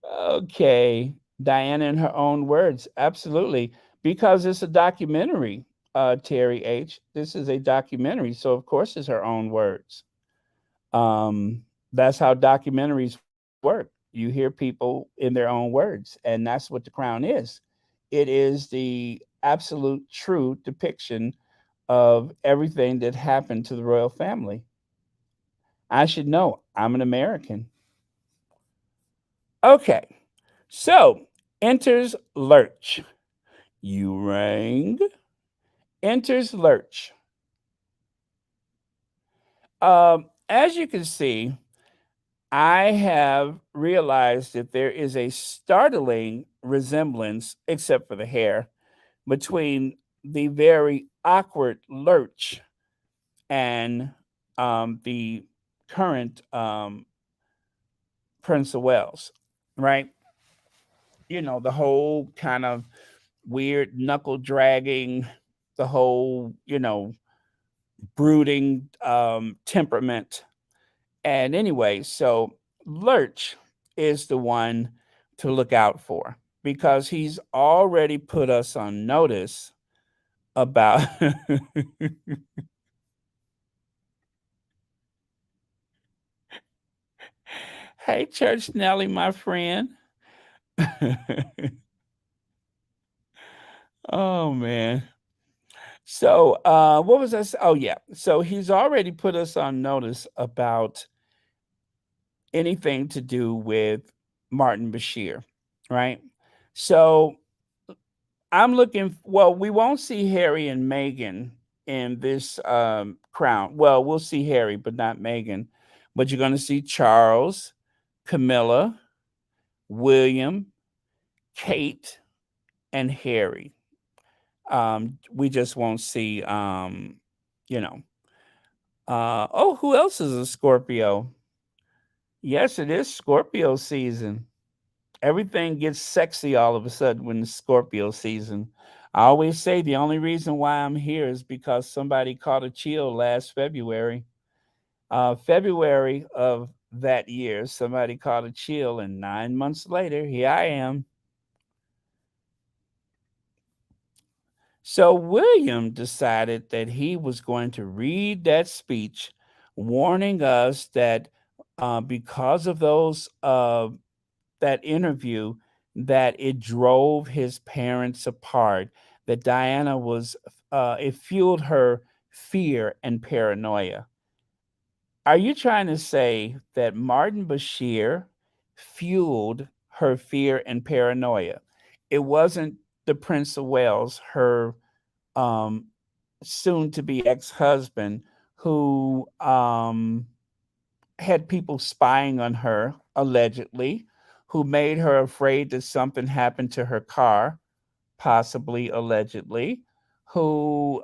Okay, Diana in her own words, absolutely, because it's a documentary. Terry H. This is a documentary, so of course it's her own words. Um, that's how documentaries work. You hear people in their own words, and that's what The Crown is. It is the absolute true depiction of everything that happened to the royal family. I should know. I'm an American. Okay, so enters Lurch. You rang. Enters Lurch. As you can see, I have realized that there is a startling resemblance, except for the hair, between the very awkward Lurch and the current Prince of Wales, right? You know, the whole kind of weird knuckle dragging, the whole, brooding temperament. And anyway, so Lurch is the one to look out for because he's already put us on notice about. Hey, Church Nelly, my friend. Oh, man. So, what was I? Oh, yeah. So he's already put us on notice about anything to do with Martin Bashir, right? So I'm looking. Well, we won't see Harry and Meghan in this crown. Well, we'll see Harry, but not Meghan. But you're going to see Charles, Camilla, William, Kate, and Harry. We just won't see. You know. Oh, who else is a Scorpio? Yes, it is Scorpio season. Everything gets sexy all of a sudden when it's Scorpio season. I always say the only reason why I'm here is because somebody caught a chill last February. February of that year, somebody caught a chill, and 9 months later, here I am. So William decided that he was going to read that speech, warning us that because of those that interview, that it drove his parents apart. That Diana was it fueled her fear and paranoia. Are you trying to say that Martin Bashir fueled her fear and paranoia? It wasn't the Prince of Wales, her um, soon to be ex husband, who had people spying on her, allegedly, who made her afraid that something happened to her car, possibly, allegedly, who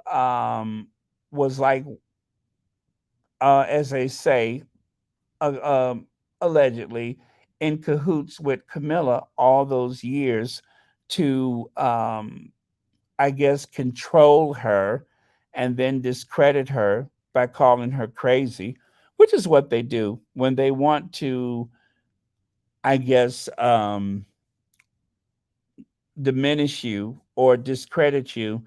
was like, as they say, uh, um, allegedly in cahoots with Camilla all those years to, I guess, control her and then discredit her by calling her crazy, which is what they do when they want to, I guess, diminish you or discredit you.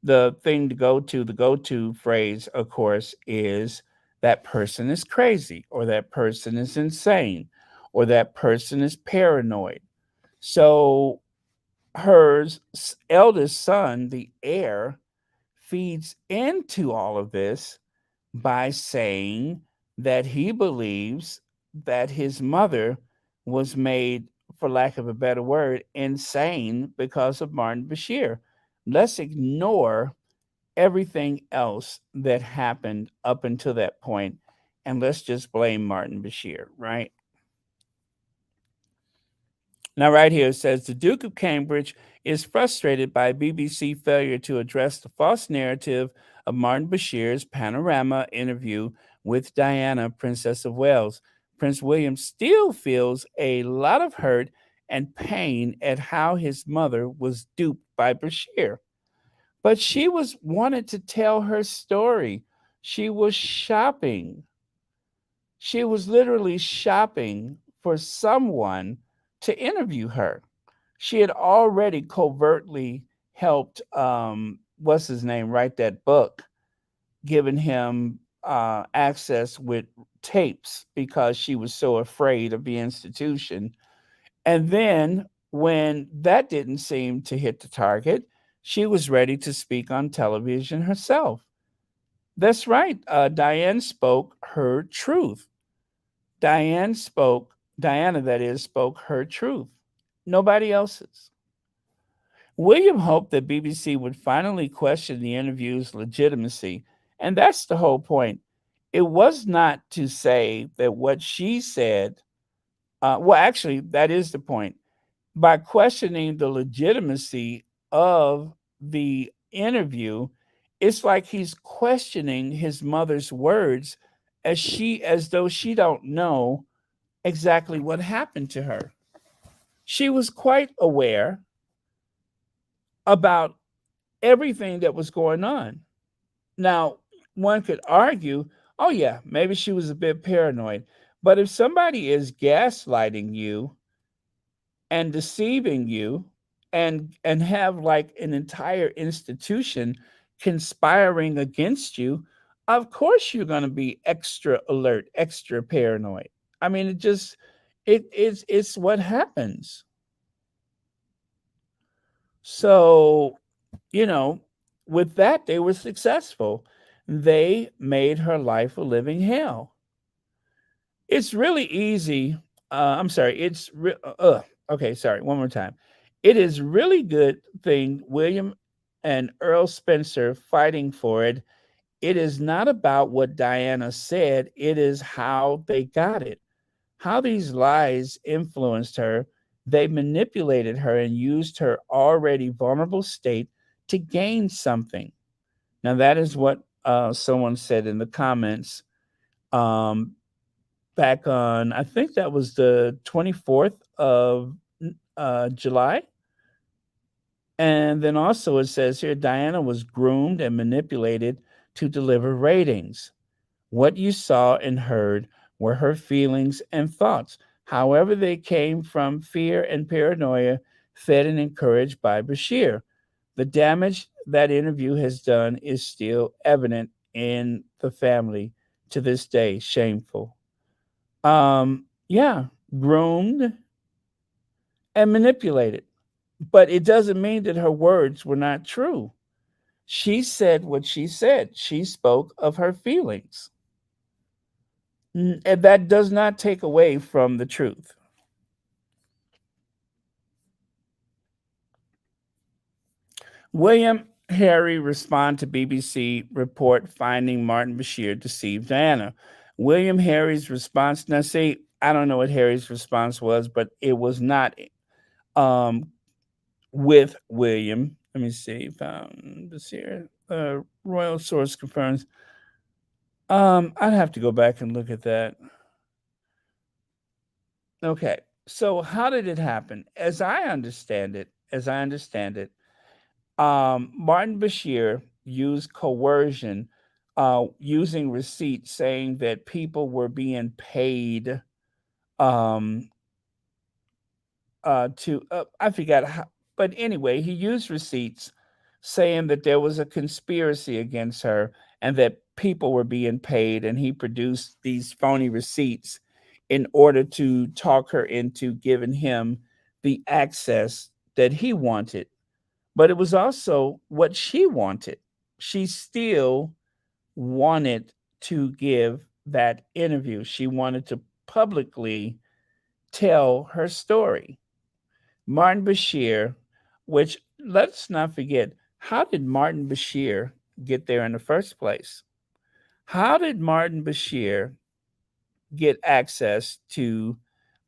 The thing to go to, the go to phrase, of course, is that person is crazy or that person is insane or that person is paranoid. So her eldest son, the heir, feeds into all of this by saying that he believes that his mother was made, for lack of a better word, insane because of Martin Bashir. Let's ignore everything else that happened up until that point and let's just blame Martin Bashir, right? Now, right here it says the Duke of Cambridge is frustrated by BBC failure to address the false narrative of Martin Bashir's panorama interview with Diana, Princess of Wales. Prince William still feels a lot of hurt and pain at how his mother was duped by Bashir. But she was wanted to tell her story. She was shopping. She was literally shopping for someone to interview her. She had already covertly helped what's his name write that book, giving him access with tapes because she was so afraid of the institution. And then when that didn't seem to hit the target, she was ready to speak on television herself. That's right. Diane spoke her truth. Diana, that is, spoke her truth. Nobody else's. William hoped that BBC would finally question the interview's legitimacy, and that's the whole point. It was not to say that what she said, well, actually, that is the point. By questioning the legitimacy of the interview, it's like he's questioning his mother's words as though she don't know exactly what happened to her. She was quite aware about everything that was going on. Now, one could argue, oh, yeah, maybe she was a bit paranoid. But if somebody is gaslighting you and deceiving you and have like an entire institution conspiring against you, of course you're going to be extra alert, extra paranoid. I mean, it's what happens. So, you know, with that, they were successful. They made her life a living hell. It's really easy. I'm sorry. Okay. Sorry. One more time. It is really good thing William and Earl Spencer fighting for it. It is not about what Diana said. It is how they got it. How these lies influenced her. They manipulated her and used her already vulnerable state to gain something. Now, that is what someone said in the comments um, back on, I think that was the 24th of July. And then also it says here Diana was groomed and manipulated to deliver ratings. What you saw and heard were her feelings and thoughts. However, they came from fear and paranoia, fed and encouraged by Bashir. The damage that interview has done is still evident in the family to this day. Shameful. Yeah, groomed and manipulated. But it doesn't mean that her words were not true. She said what she said. She spoke of her feelings. And that does not take away from the truth. William Harry respond to BBC report finding Martin Bashir deceived Diana. William Harry's response, now see, I don't know what Harry's response was, but it was not um, with William. Let me see. Found Bashir. Royal source confirms. I'd have to go back and look at that. Okay. So how did it happen? As I understand it, Martin Bashir used coercion, using receipts saying that people were being paid um, I forgot how, but anyway, he used receipts saying that there was a conspiracy against her and that people were being paid, and he produced these phony receipts in order to talk her into giving him the access that he wanted. But it was also what she wanted. She still wanted to give that interview. She wanted to publicly tell her story. Martin Bashir, which let's not forget, how did Martin Bashir get there in the first place? How did Martin Bashir get access to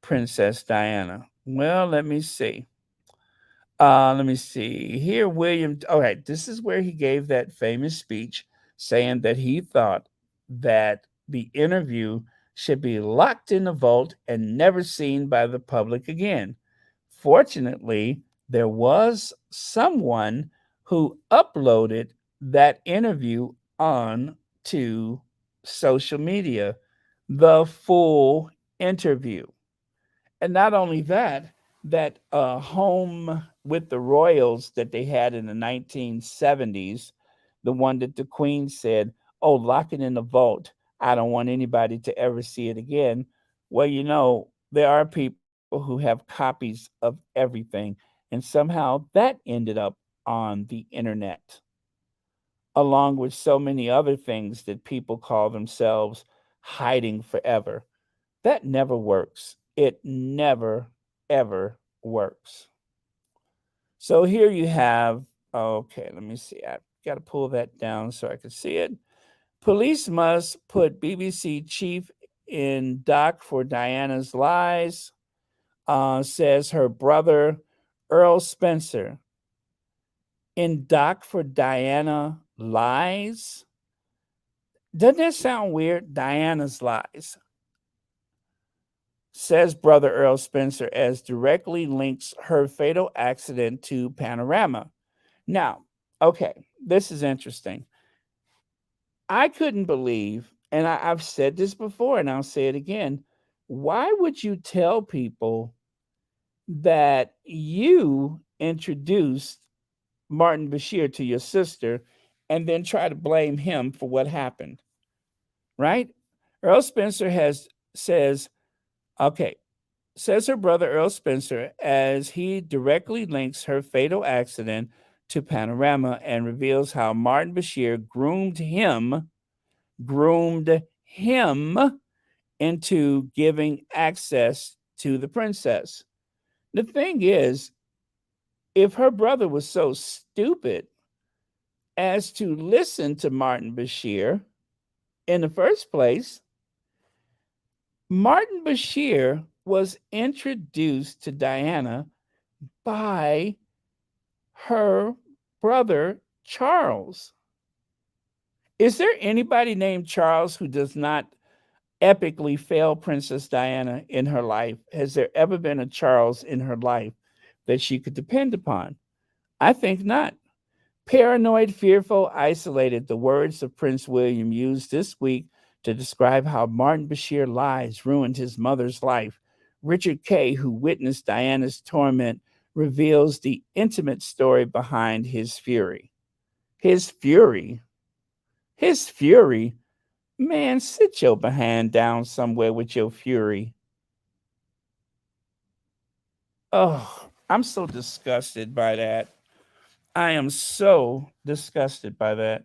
Princess Diana? Well, let me see. Here, William. All right, this is where he gave that famous speech saying that he thought that the interview should be locked in a vault and never seen by the public again. Fortunately, there was someone who uploaded that interview on to social media, the full interview. And not only that, that home with the royals that they had in the 1970s, the one that the queen said, oh, lock it in the vault. I don't want anybody to ever see it again. Well, there are people who have copies of everything, and somehow that ended up on the internet, along with so many other things that people call themselves hiding forever. That never works. It never, ever works. So here you have, okay, let me see. I've got to pull that down so I can see it. Police must put BBC chief in dock for Diana's lies, says her brother, Earl Spencer. In dock for Diana lies? Doesn't that sound weird? Diana's lies, says brother Earl Spencer, as directly links her fatal accident to Panorama. Now, okay, this is interesting. I couldn't believe, and I've said this before and I'll say it again. Why would you tell people that you introduced Martin Bashir to your sister and then try to blame him for what happened? Right? Earl Spencer has says, okay, says her brother Earl Spencer, as he directly links her fatal accident to Panorama and reveals how Martin Bashir groomed him into giving access to the princess. The thing is, if her brother was so stupid as to listen to Martin Bashir in the first place, Martin Bashir was introduced to Diana by her brother Charles. Is there anybody named Charles who does not epically fail Princess Diana in her life? Has there ever been a Charles in her life that she could depend upon? I think not. Paranoid, fearful, isolated, the words of Prince William used this week to describe how Martin Bashir lies ruined his mother's life. Richard Kay, who witnessed Diana's torment, reveals the intimate story behind his fury. His fury? His fury? Man, sit your behind down somewhere with your fury. Oh, I'm so disgusted by that. I am so disgusted by that.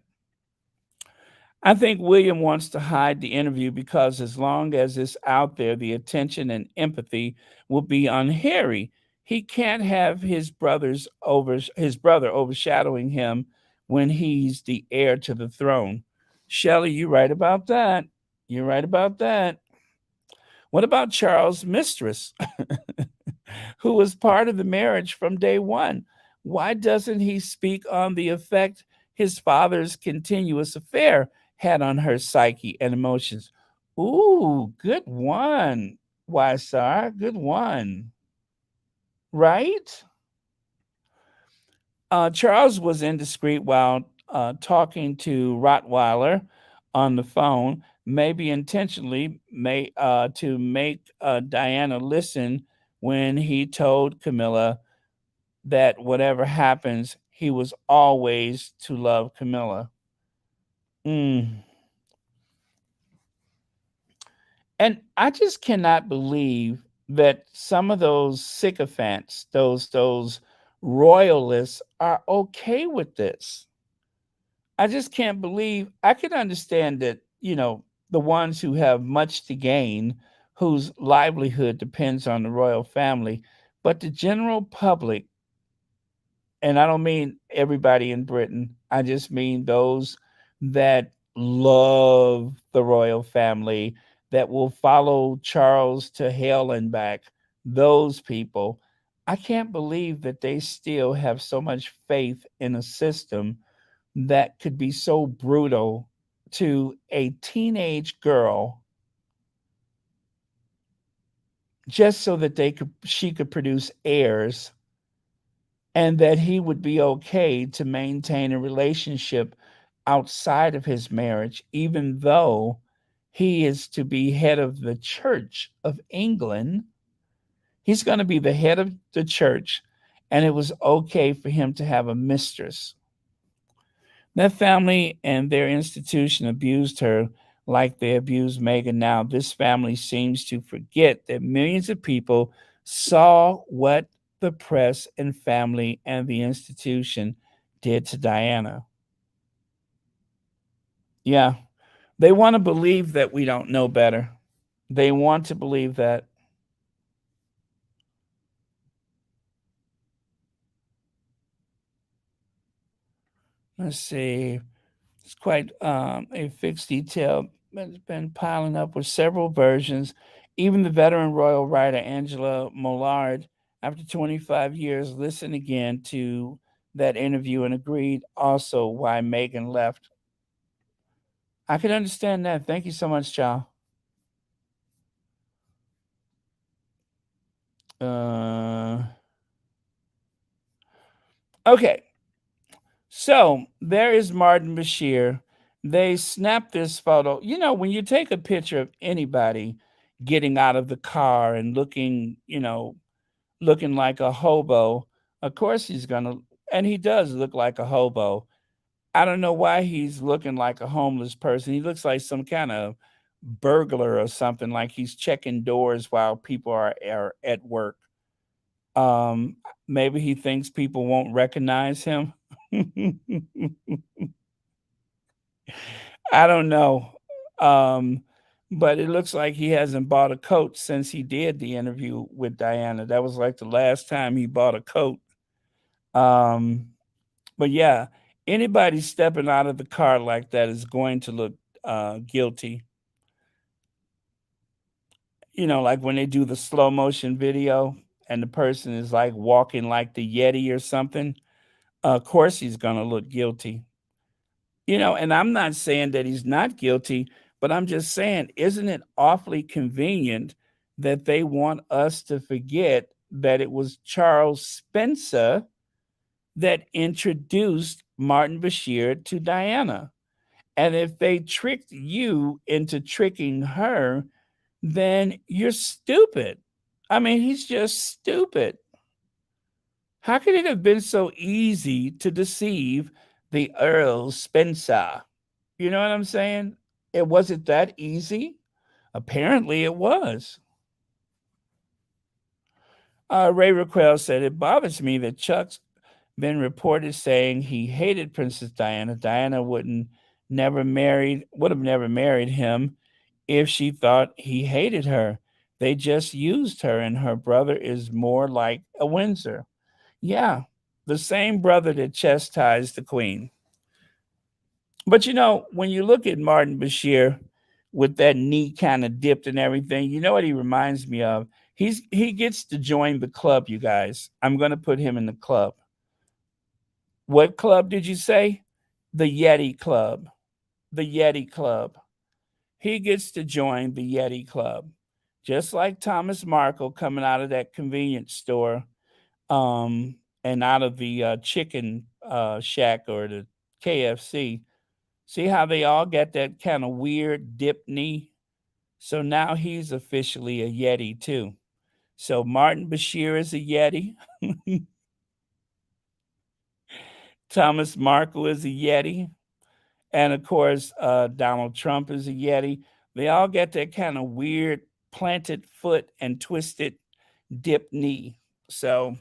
I think William wants to hide the interview because as long as it's out there, the attention and empathy will be on Harry. He can't have his brother overshadowing him when he's the heir to the throne. Shelley, you're right about that. You're right about that. What about Charles' mistress, who was part of the marriage from day one? Why doesn't he speak on the effect his father's continuous affair had on her psyche and emotions? Ooh, good one, Wysar. Good one. Right? Charles was indiscreet while talking to Rottweiler on the phone, maybe intentionally, to make Diana listen when he told Camilla that whatever happens, he was always to love Camilla. Mm. And I just cannot believe that some of those sycophants, those royalists, are okay with this. I just can't believe. I can understand that, the ones who have much to gain, whose livelihood depends on the royal family, but the general public, and I don't mean everybody in Britain, I just mean those that love the royal family, that will follow Charles to hell and back, those people, I can't believe that they still have so much faith in a system that could be so brutal to a teenage girl just so that she could produce heirs, and that he would be okay to maintain a relationship outside of his marriage, even though he is to be head of the Church of England. He's going to be the head of the church, and it was okay for him to have a mistress. That family and their institution abused her like they abuse Meghan now. This family seems to forget that millions of people saw what the press and family and the institution did to Diana. Yeah, they want to believe that we don't know better. They want to believe that. Let's see. It's quite a fixed detail. It's been piling up with several versions. Even the veteran royal writer Angela Mollard, after 25 years, listened again to that interview and agreed also why Meghan left. I can understand that. Thank you so much, Chow. Uh, okay, so there is Martin Bashir. They snapped this photo. When you take a picture of anybody getting out of the car and looking like a hobo, of course he's gonna, and he does look like a hobo. I don't know why he's looking like a homeless person. He looks like some kind of burglar or something, like he's checking doors while people are at work. Um, Maybe he thinks people won't recognize him. I don't know. Um, but it looks like he hasn't bought a coat since he did the interview with Diana. That was like the last time he bought a coat. Um, but yeah, anybody stepping out of the car like that is going to look guilty. Like when they do the slow motion video and the person is like walking like the Yeti or something, of course he's going to look guilty. And I'm not saying that he's not guilty, but I'm just saying, isn't it awfully convenient that they want us to forget that it was Charles Spencer that introduced Martin Bashir to Diana? And if they tricked you into tricking her, then you're stupid. I mean, he's just stupid. How could it have been so easy to deceive the Earl Spencer? You know what I'm saying? It wasn't that easy. Apparently, it was. Ray Raquel said, "It bothers me that Chuck's been reported saying he hated Princess Diana. Diana would have never married him if she thought he hated her. They just used her, and her brother is more like a Windsor." Yeah, the same brother that chastised the queen. But when you look at Martin Bashir with that knee kind of dipped and everything, you know what he reminds me of? He gets to join the club, you guys. I'm gonna put him in the club. What club did you say? The Yeti Club. The Yeti Club. He gets to join the Yeti Club. Just like Thomas Markle coming out of that convenience store, um, and out of the chicken shack or the KFC. See how they all got that kind of weird dip knee? So now he's officially a Yeti too. So Martin Bashir is a Yeti. Thomas Markle is a Yeti. And of course, Donald Trump is a Yeti. They all get that kind of weird planted foot and twisted dip knee. So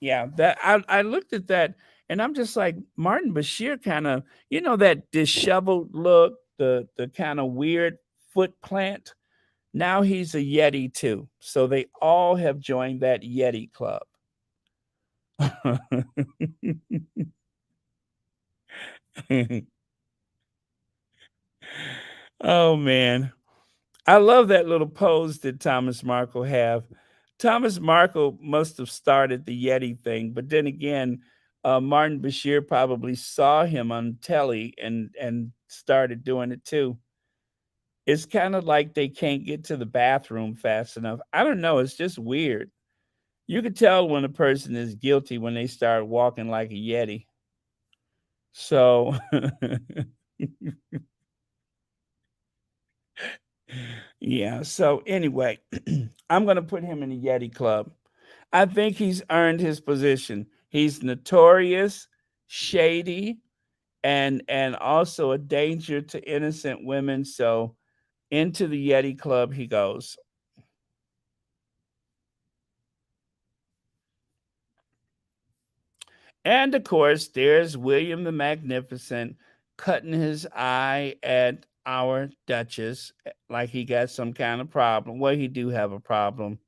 yeah, that I looked at that and I'm just like Martin Bashir kind of, that disheveled look, the kind of weird foot plant. Now he's a Yeti too. So they all have joined that Yeti club. Oh man. I love that little pose that Thomas Markle have. Thomas Markle must have started the Yeti thing, but then again, Martin Bashir probably saw him on telly and started doing it too. It's kind of like they can't get to the bathroom fast enough. I don't know. It's just weird. You can tell when a person is guilty when they start walking like a Yeti. So, yeah. So, anyway, I'm going to put him in the Yeti Club. I think he's earned his position. He's notorious, shady, and also a danger to innocent women. So into the Yeti Club he goes. And of course, there's William the Magnificent cutting his eye at our Duchess like he got some kind of problem. Well, he do have a problem.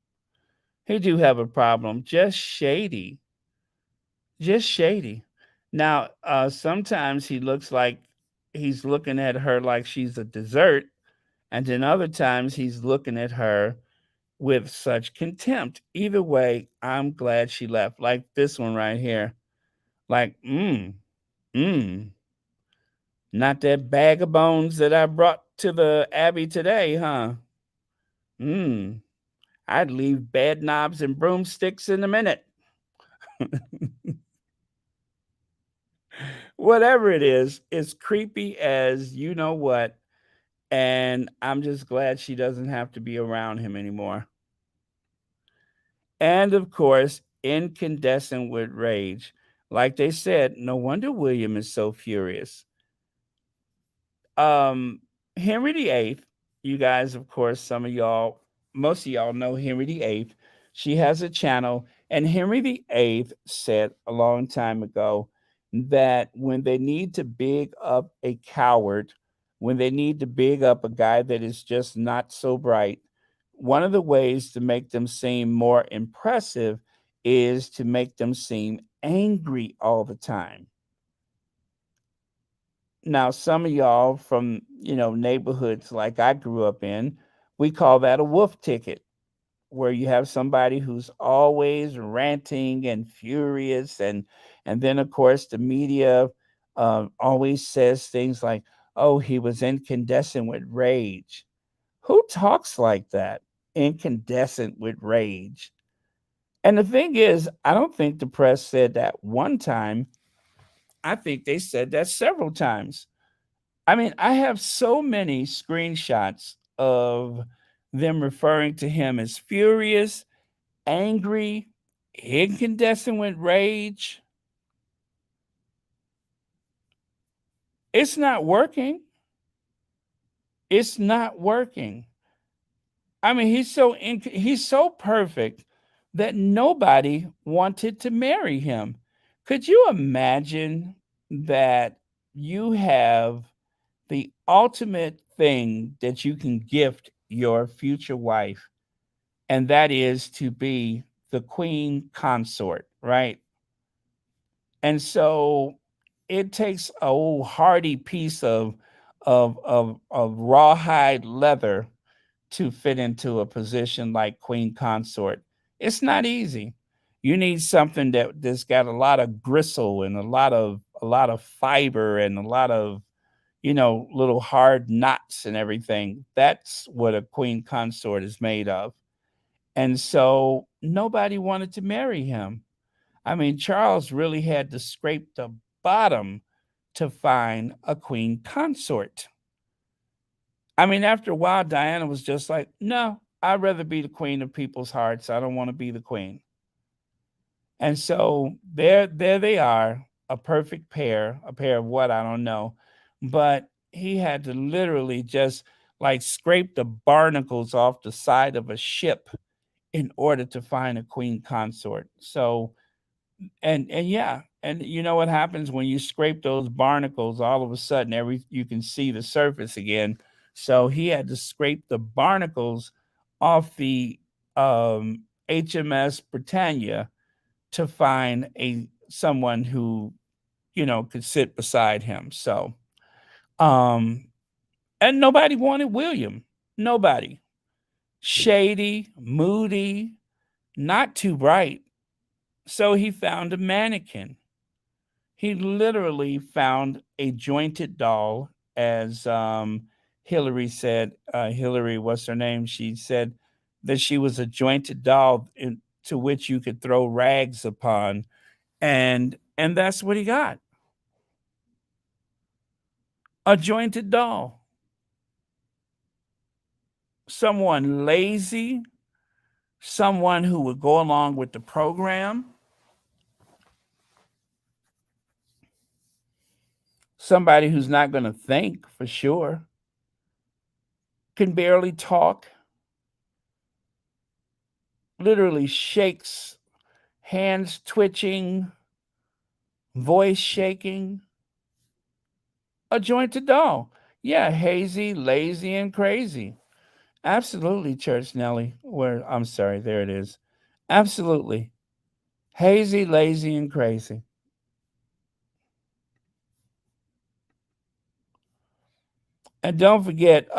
He do have a problem. Just shady. Just shady. Now, sometimes he looks like he's looking at her like she's a dessert, and then other times he's looking at her with such contempt. Either way, I'm glad she left. Like this one right here. Like, mm, not that bag of bones that I brought to the Abbey today, huh? Mm, I'd leave bed knobs and broomsticks in a minute. Whatever it is, it's creepy as you know what. And I'm just glad she doesn't have to be around him anymore. And of course, incandescent with rage. Like they said, no wonder William is so furious. Um, Henry VIII, you guys, of course, most of y'all know Henry VIII. She has a channel, and Henry VIII said a long time ago that when they need to big up a coward, when they need to big up a guy that is just not so bright, one of the ways to make them seem more impressive is to make them seem angry all the time. Now, some of y'all from, neighborhoods like I grew up in, we call that a wolf ticket, where you have somebody who's always ranting and furious, and then of course the media always says things like, "Oh, he was incandescent with rage." Who talks like that? Incandescent with rage. And the thing is, I don't think the press said that one time. I think they said that several times. I mean, I have so many screenshots of them referring to him as furious, angry. incandescent with rage. It's not working. It's not working. I mean, he's so perfect that nobody wanted to marry him. Could you imagine that you have the ultimate thing that you can gift your future wife, and that is to be the queen consort, right? And so it takes a old hardy piece of rawhide leather to fit into a position like queen consort. It's not easy. You need something that's got a lot of gristle and a lot of fiber and a lot of little hard knots and everything. That's what a queen consort is made of. And so nobody wanted to marry him. I mean, Charles really had to scrape the bottom to find a queen consort. I mean, after a while, Diana was just like, no, I'd rather be the queen of people's hearts. I don't want to be the queen. And so there they are, a perfect pair, a pair of what I don't know. But he had to literally just like scrape the barnacles off the side of a ship in order to find a queen consort. So and yeah, and you know what happens when you scrape those barnacles, all of a sudden every you can see the surface again. So he had to scrape the barnacles off the HMS Britannia to find a someone who could sit beside him. So um and nobody wanted William. Nobody. Shady, moody, not too bright. So he found a mannequin. He literally found a jointed doll, as Hillary said. Hillary, what's her name? She said that she was a jointed doll to which you could throw rags upon, and that's what he got, a jointed doll. Someone lazy, someone who would go along with the program, somebody who's not going to think for sure, can barely talk, literally shakes, hands twitching, voice shaking, a jointed doll. Yeah, hazy, lazy, and crazy. Absolutely, Church Nelly. Where I'm sorry, there it is. Absolutely. Hazy, lazy, and crazy. And don't forget,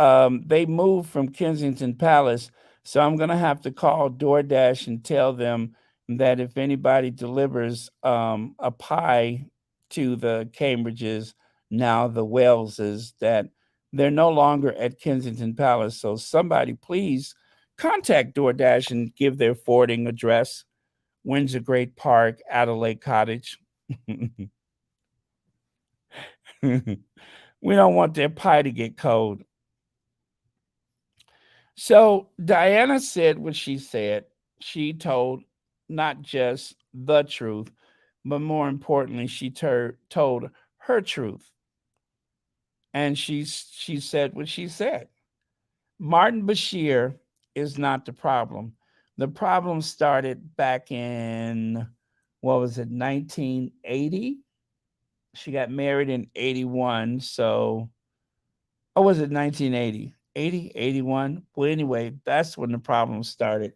they moved from Kensington Palace. So I'm going to have to call DoorDash and tell them that if anybody delivers a pie to the Cambridges, now the Waleses, that they're no longer at Kensington Palace. So somebody please contact DoorDash and give their forwarding address: Windsor Great Park, Adelaide Cottage. We don't want their pie to get cold. So Diana said what she said. She told not just the truth, but more importantly, she told her truth. And she said what she said. Martin Bashir is not the problem. The problem started back in, what was it, 1980? She got married in 81. So, or was it 1980? 80, 81? Well, anyway, that's when the problem started.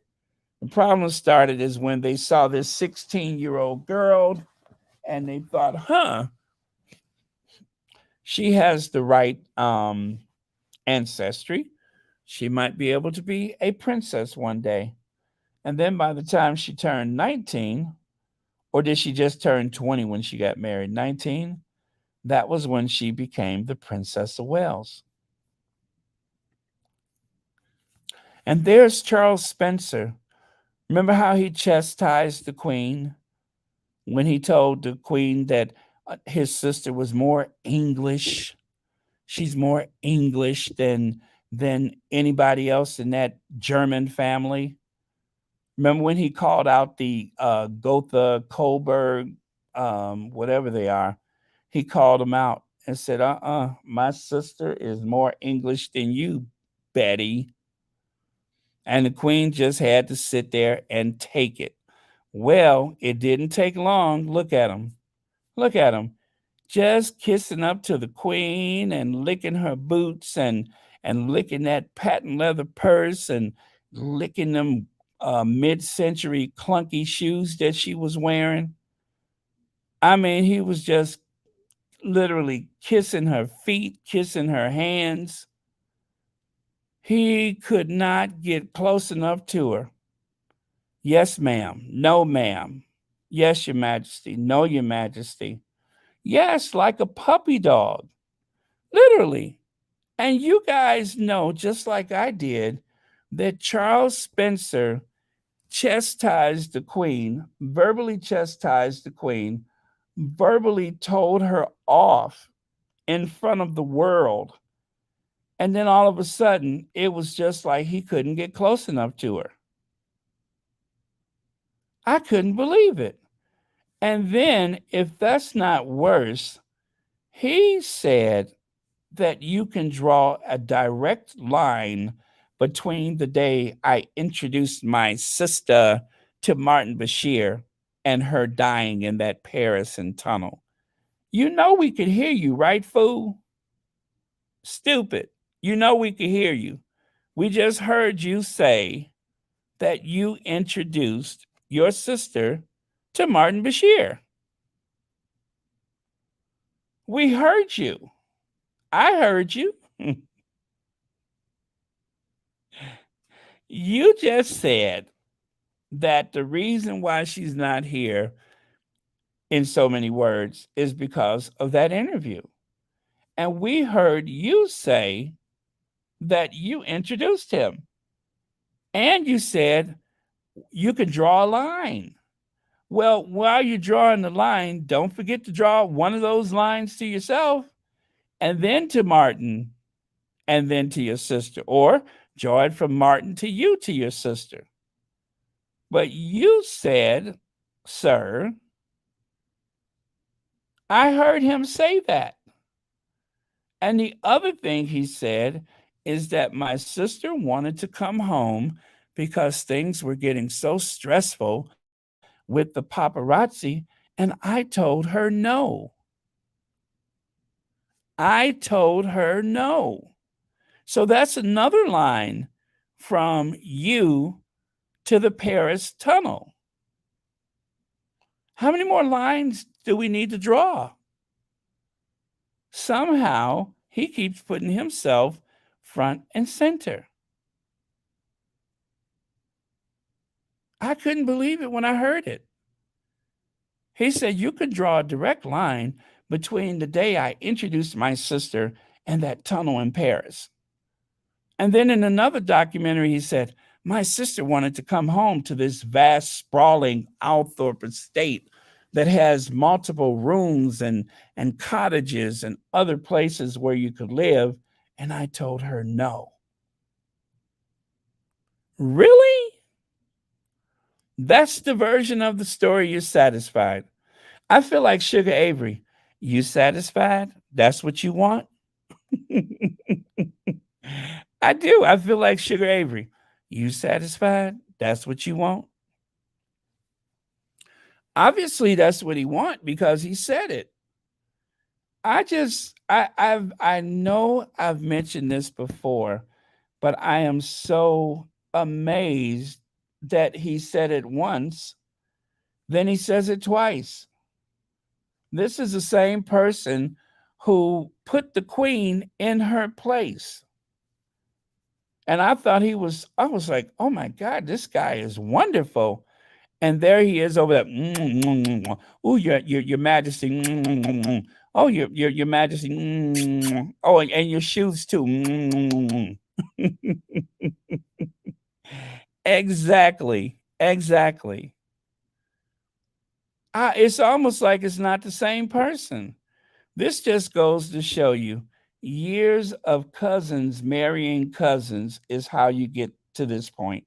The problem started is when they saw this 16-year-old girl and they thought, she has the right ancestry. She might be able to be a princess one day. And then by the time she turned 19, or did she just turn 20 when she got married? 19? That was when she became the Princess of Wales. And there's Charles Spencer. Remember how he chastised the Queen when he told the Queen that his sister was more English? She's more English than anybody else in that German family. Remember when he called out the Gotha, Kohlberg, whatever they are? He called them out and said, my sister is more English than you, Betty. And the queen just had to sit there and take it. Well, it didn't take long. Look at him. Look at him. Just kissing up to the queen and licking her boots and licking that patent leather purse and licking them mid-century clunky shoes that she was wearing. I mean, he was just literally kissing her feet, kissing her hands. He could not get close enough to her. Yes, ma'am. No, ma'am. Yes, Your Majesty. No, Your Majesty. Yes, like a puppy dog. Literally. And you guys know, just like I did, that Charles Spencer chastised the queen, verbally chastised the queen, verbally told her off in front of the world. And then all of a sudden, it was just like he couldn't get close enough to her. I couldn't believe it. And then, if that's not worse, he said that you can draw a direct line between the day I introduced my sister to Martin Bashir and her dying in that Paris tunnel. You know we could hear you, right, fool? Stupid. You know we could hear you. We just heard you say that you introduced your sister to Martin Bashir. We heard you. I heard you. You just said that the reason why she's not here in so many words is because of that interview. And we heard you say that you introduced him. And you said you could draw a line. Well, while you're drawing the line, don't forget to draw one of those lines to yourself and then to Martin and then to your sister, or draw it from Martin to you to your sister. But you said, sir, I heard him say that. And the other thing he said is that my sister wanted to come home because things were getting so stressful with the paparazzi, and I told her no. I told her no. So that's another line from you to the Paris tunnel. How many more lines do we need to draw? Somehow he keeps putting himself front and center. I couldn't believe it when I heard it. He said you could draw a direct line between the day I introduced my sister and that tunnel in Paris. And then in another documentary, he said, my sister wanted to come home to this vast, sprawling Althorpe estate that has multiple rooms and cottages and other places where you could live. And I told her no. Really? That's the version of the story you're satisfied. I feel like Sugar Avery. You satisfied? That's what you want? I do. I feel like Sugar Avery. You satisfied? That's what you want? Obviously, that's what he want because he said it. I know I've mentioned this before, but I am so amazed that he said it once, then he says it twice. This is the same person who put the queen in her place. And I was like, oh my God, this guy is wonderful. And there he is over there. Oh, your Majesty. Oh, your Majesty. Oh, and your shoes too. Exactly. Exactly. It's almost like it's not the same person. This just goes to show you years of cousins marrying cousins is how you get to this point.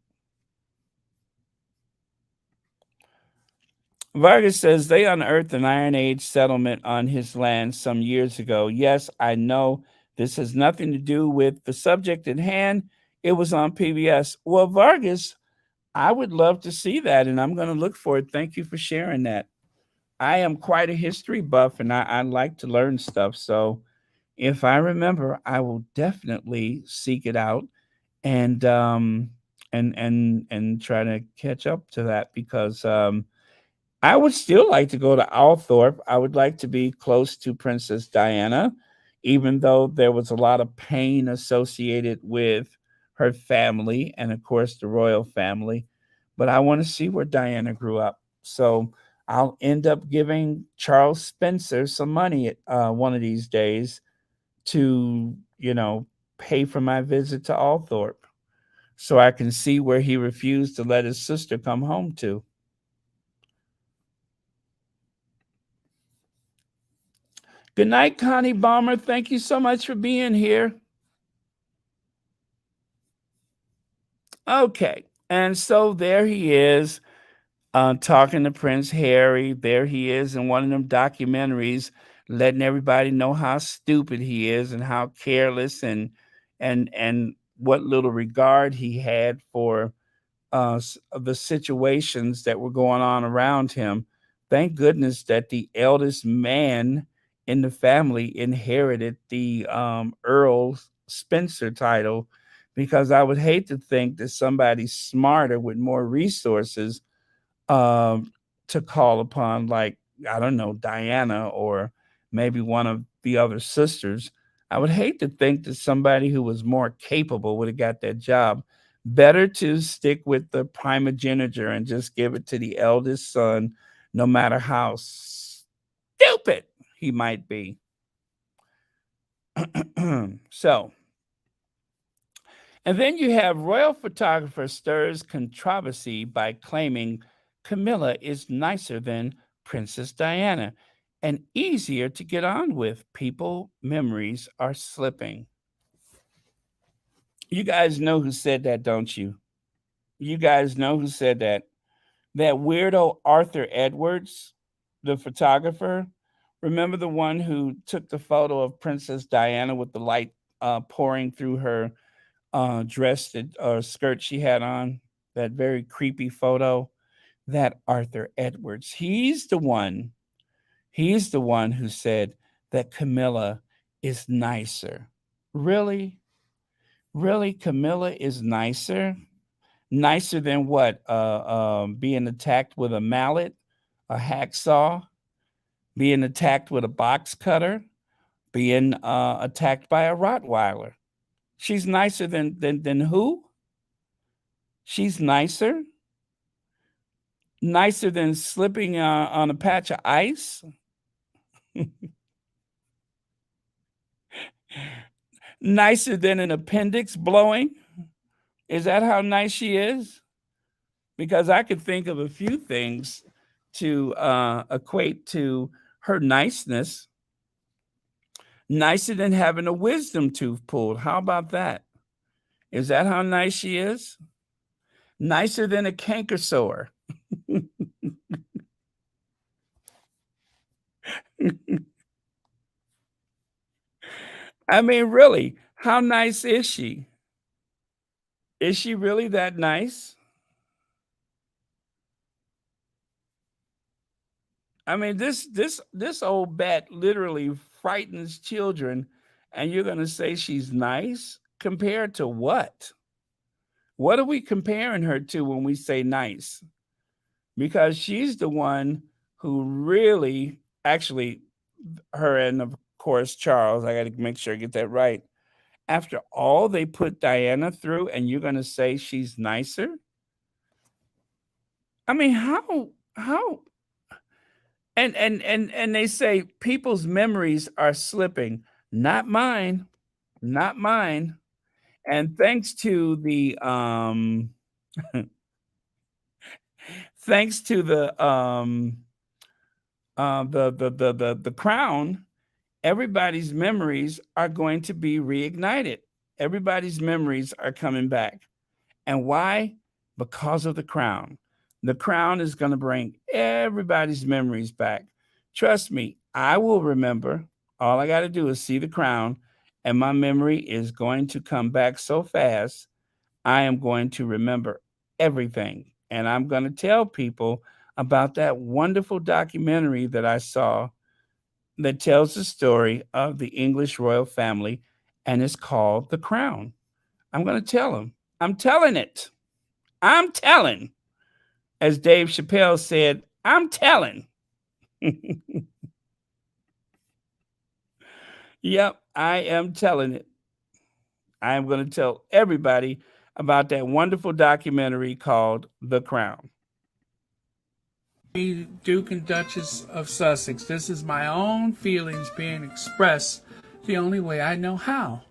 Vargas says they unearthed an Iron Age settlement on his land some years ago. Yes, I know this has nothing to do with the subject at hand. It was on PBS. Well, Vargas, I would love to see that, and I'm going to look for it. Thank you for sharing that. I am quite a history buff, and I like to learn stuff. So if I remember, I will definitely seek it out and and try to catch up to that because I would still like to go to Althorp. I would like to be close to Princess Diana, even though there was a lot of pain associated with her family and, of course, the royal family. But I want to see where Diana grew up. So I'll end up giving Charles Spencer some money at one of these days to, pay for my visit to Althorp so I can see where he refused to let his sister come home to. Good night, Connie Balmer. Thank you so much for being here. Okay. And so there he is, talking to Prince Harry. There he is in one of them documentaries, letting everybody know how stupid he is and how careless and what little regard he had for the situations that were going on around him. Thank goodness that the eldest man in the family inherited the Earl Spencer title, because I would hate to think that somebody smarter with more resources um, to call upon, like, I don't know, Diana or maybe one of the other sisters. I would hate to think that somebody who was more capable would have got that job. Better to stick with the primogeniture and just give it to the eldest son, no matter how stupid he might be. So, and then you have royal photographer stirs controversy by claiming Camilla is nicer than Princess Diana and easier to get on with. People memories are slipping. You guys know who said that, don't you? You guys know who said that. That weirdo Arthur Edwards, the photographer. Remember the one who took the photo of Princess Diana with the light pouring through her dress that skirt she had on, that very creepy photo. That Arthur Edwards, he's the one who said that Camilla is nicer. Really? Really? Camilla is nicer than what? Being attacked with a mallet, a hacksaw, being attacked with a box cutter, being attacked by a rottweiler. She's nicer than who? She's nicer than slipping on a patch of ice, nicer than an appendix blowing. Is that how nice she is? Because I could think of a few things to equate to her niceness. Nicer than having a wisdom tooth pulled. How about that? Is that how nice she is? Nicer than a canker sore. I mean, really, how nice is she? Is she really that nice? I mean, this old bat literally frightens children, and you're gonna say she's nice? Compared to what? What are we comparing her to when we say nice? Because she's the one who really, actually, her and of course Charles. I got to make sure I get that right. After all they put Diana through, and you're gonna say she's nicer? I mean, how and they say people's memories are slipping. Not mine, not mine. And thanks to the thanks to the crown, everybody's memories are going to be reignited. Everybody's memories are coming back. And why? Because of the crown. The Crown is going to bring everybody's memories back. Trust me, I will remember. All I got to do is see The Crown, and my memory is going to come back so fast. I am going to remember everything. And I'm going to tell people about that wonderful documentary that I saw that tells the story of the English royal family, and it's called The Crown. I'm going to tell them. I'm telling it. I'm telling. As Dave Chappelle said, I'm telling. Yep, I am telling it. I am going to tell everybody about that wonderful documentary called The Crown. Duke and Duchess of Sussex. This is my own feelings being expressed the only way I know how.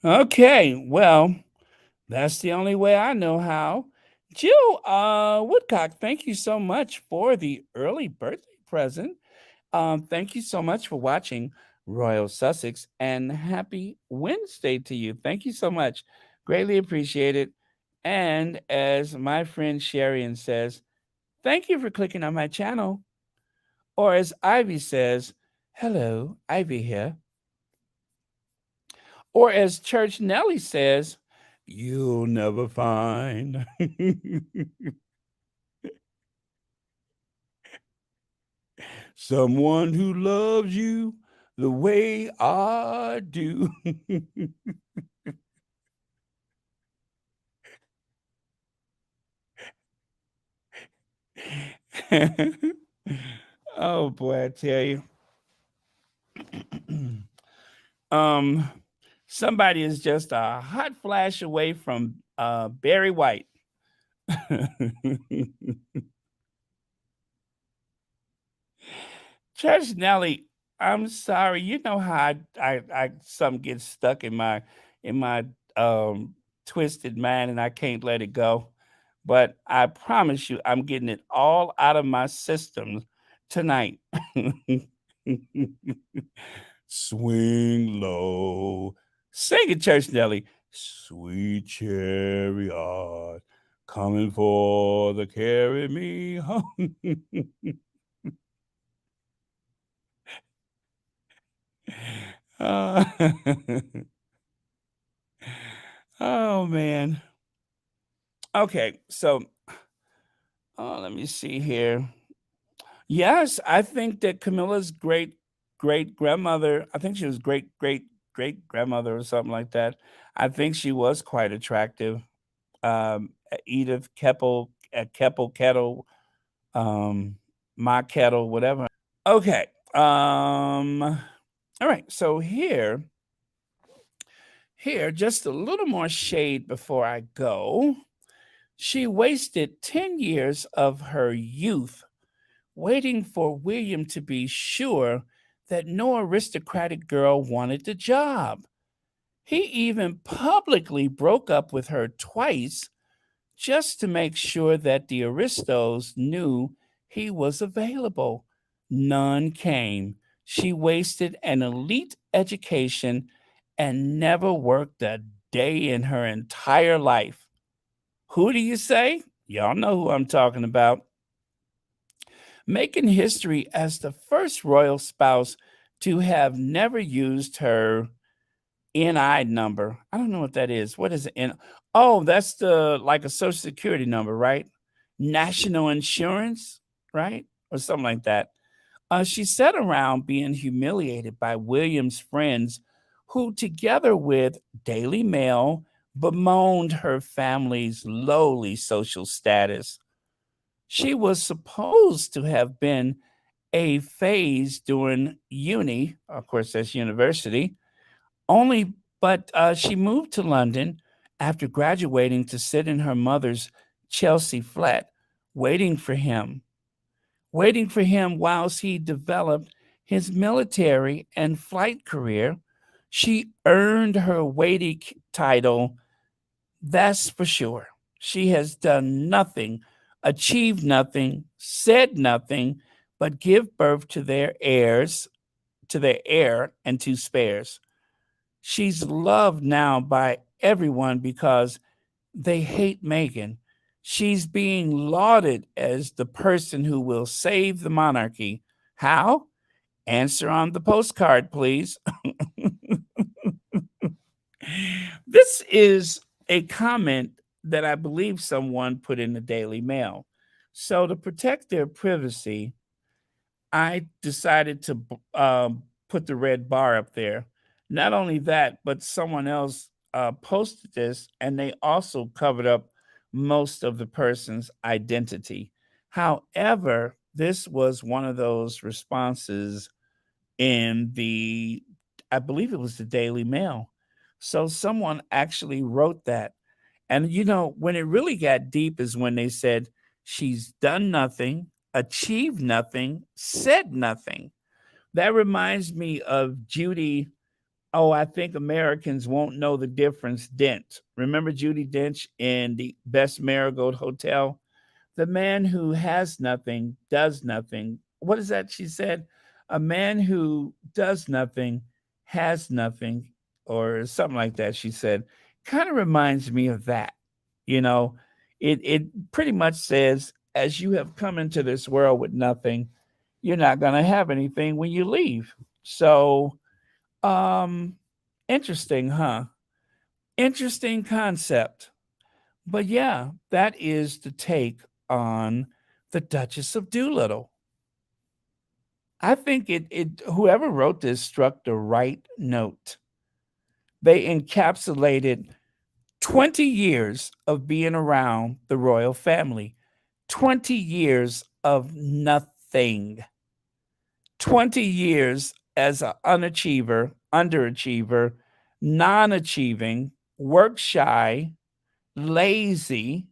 Okay, well, that's the only way I know how. Jill Woodcock, thank you so much for the early birthday present. Thank you so much for watching Royal Sussex, and happy Wednesday to you. Thank you so much. Greatly appreciate it. And as my friend Sharian says, thank you for clicking on my channel. Or as Ivy says, hello, Ivy here. Or as Church Nellie says, you'll never find. Someone who loves you the way I do. Oh boy, I tell you. um Somebody is just a hot flash away from Barry White. Church Nelly, I'm sorry. You know how I something gets stuck in my um twisted mind and I can't let it go. But I promise you, I'm getting it all out of my system tonight. Swing low. Sing it, Church Nelly. Sweet chariot, coming for the carry me home. Uh, oh man. Okay, so let me see here. Yes, I think that Camilla's great grandmother, I think she was great grandmother or something like that. I think she was quite attractive. Edith Keppel, Keppel Kettle, my kettle, whatever. Okay. All right. So here, just a little more shade before I go. She wasted 10 years of her youth waiting for William to be sure that no aristocratic girl wanted the job. He even publicly broke up with her twice just to make sure that the aristos knew he was available. None came. She wasted an elite education and never worked a day in her entire life. Who do you say? Y'all know who I'm talking about. Making history as the first royal spouse to have never used her NI number. I don't know what that is. What is it? Oh, that's the like a social security number, right? National insurance, right? Or something like that. She sat around being humiliated by William's friends, who, together with Daily Mail, bemoaned her family's lowly social status. She was supposed to have been a phase during uni, of course, that's university, only, but she moved to London after graduating to sit in her mother's Chelsea flat, waiting for him, waiting for him whilst he developed his military and flight career. She earned her weighty title, that's for sure. She has done nothing, achieved nothing, said nothing, but give birth to their heirs, to their heir and two spares. She's loved now by everyone because they hate Meghan. She's being lauded as the person who will save the monarchy. How? Answer on the postcard, please. This is a comment that I believe someone put in the Daily Mail. So, to protect their privacy, I decided to put the red bar up there. Not only that, but someone else posted this and they also covered up most of the person's identity. However, this was one of those responses in the, I believe it was the Daily Mail. So someone actually wrote that. And when it really got deep is when they said, she's done nothing, achieved nothing, said nothing. That reminds me of Judy. Oh, I think Americans won't know the difference. Dent. Remember Judy Dench in the Best Marigold Hotel? The man who has nothing does nothing. What is that she said? A man who does nothing has nothing, or something like that, she said. Kind of reminds me of that. You know, it pretty much says, as you have come into this world with nothing, you're not going to have anything when you leave. So, um, interesting, huh? Interesting concept. But yeah, that is the take on the Duchess of Doolittle. I think it whoever wrote this struck the right note. They encapsulated 20 years of being around the royal family, 20 years of nothing, 20 years as an unachiever, underachiever, non achieving, work shy, lazy,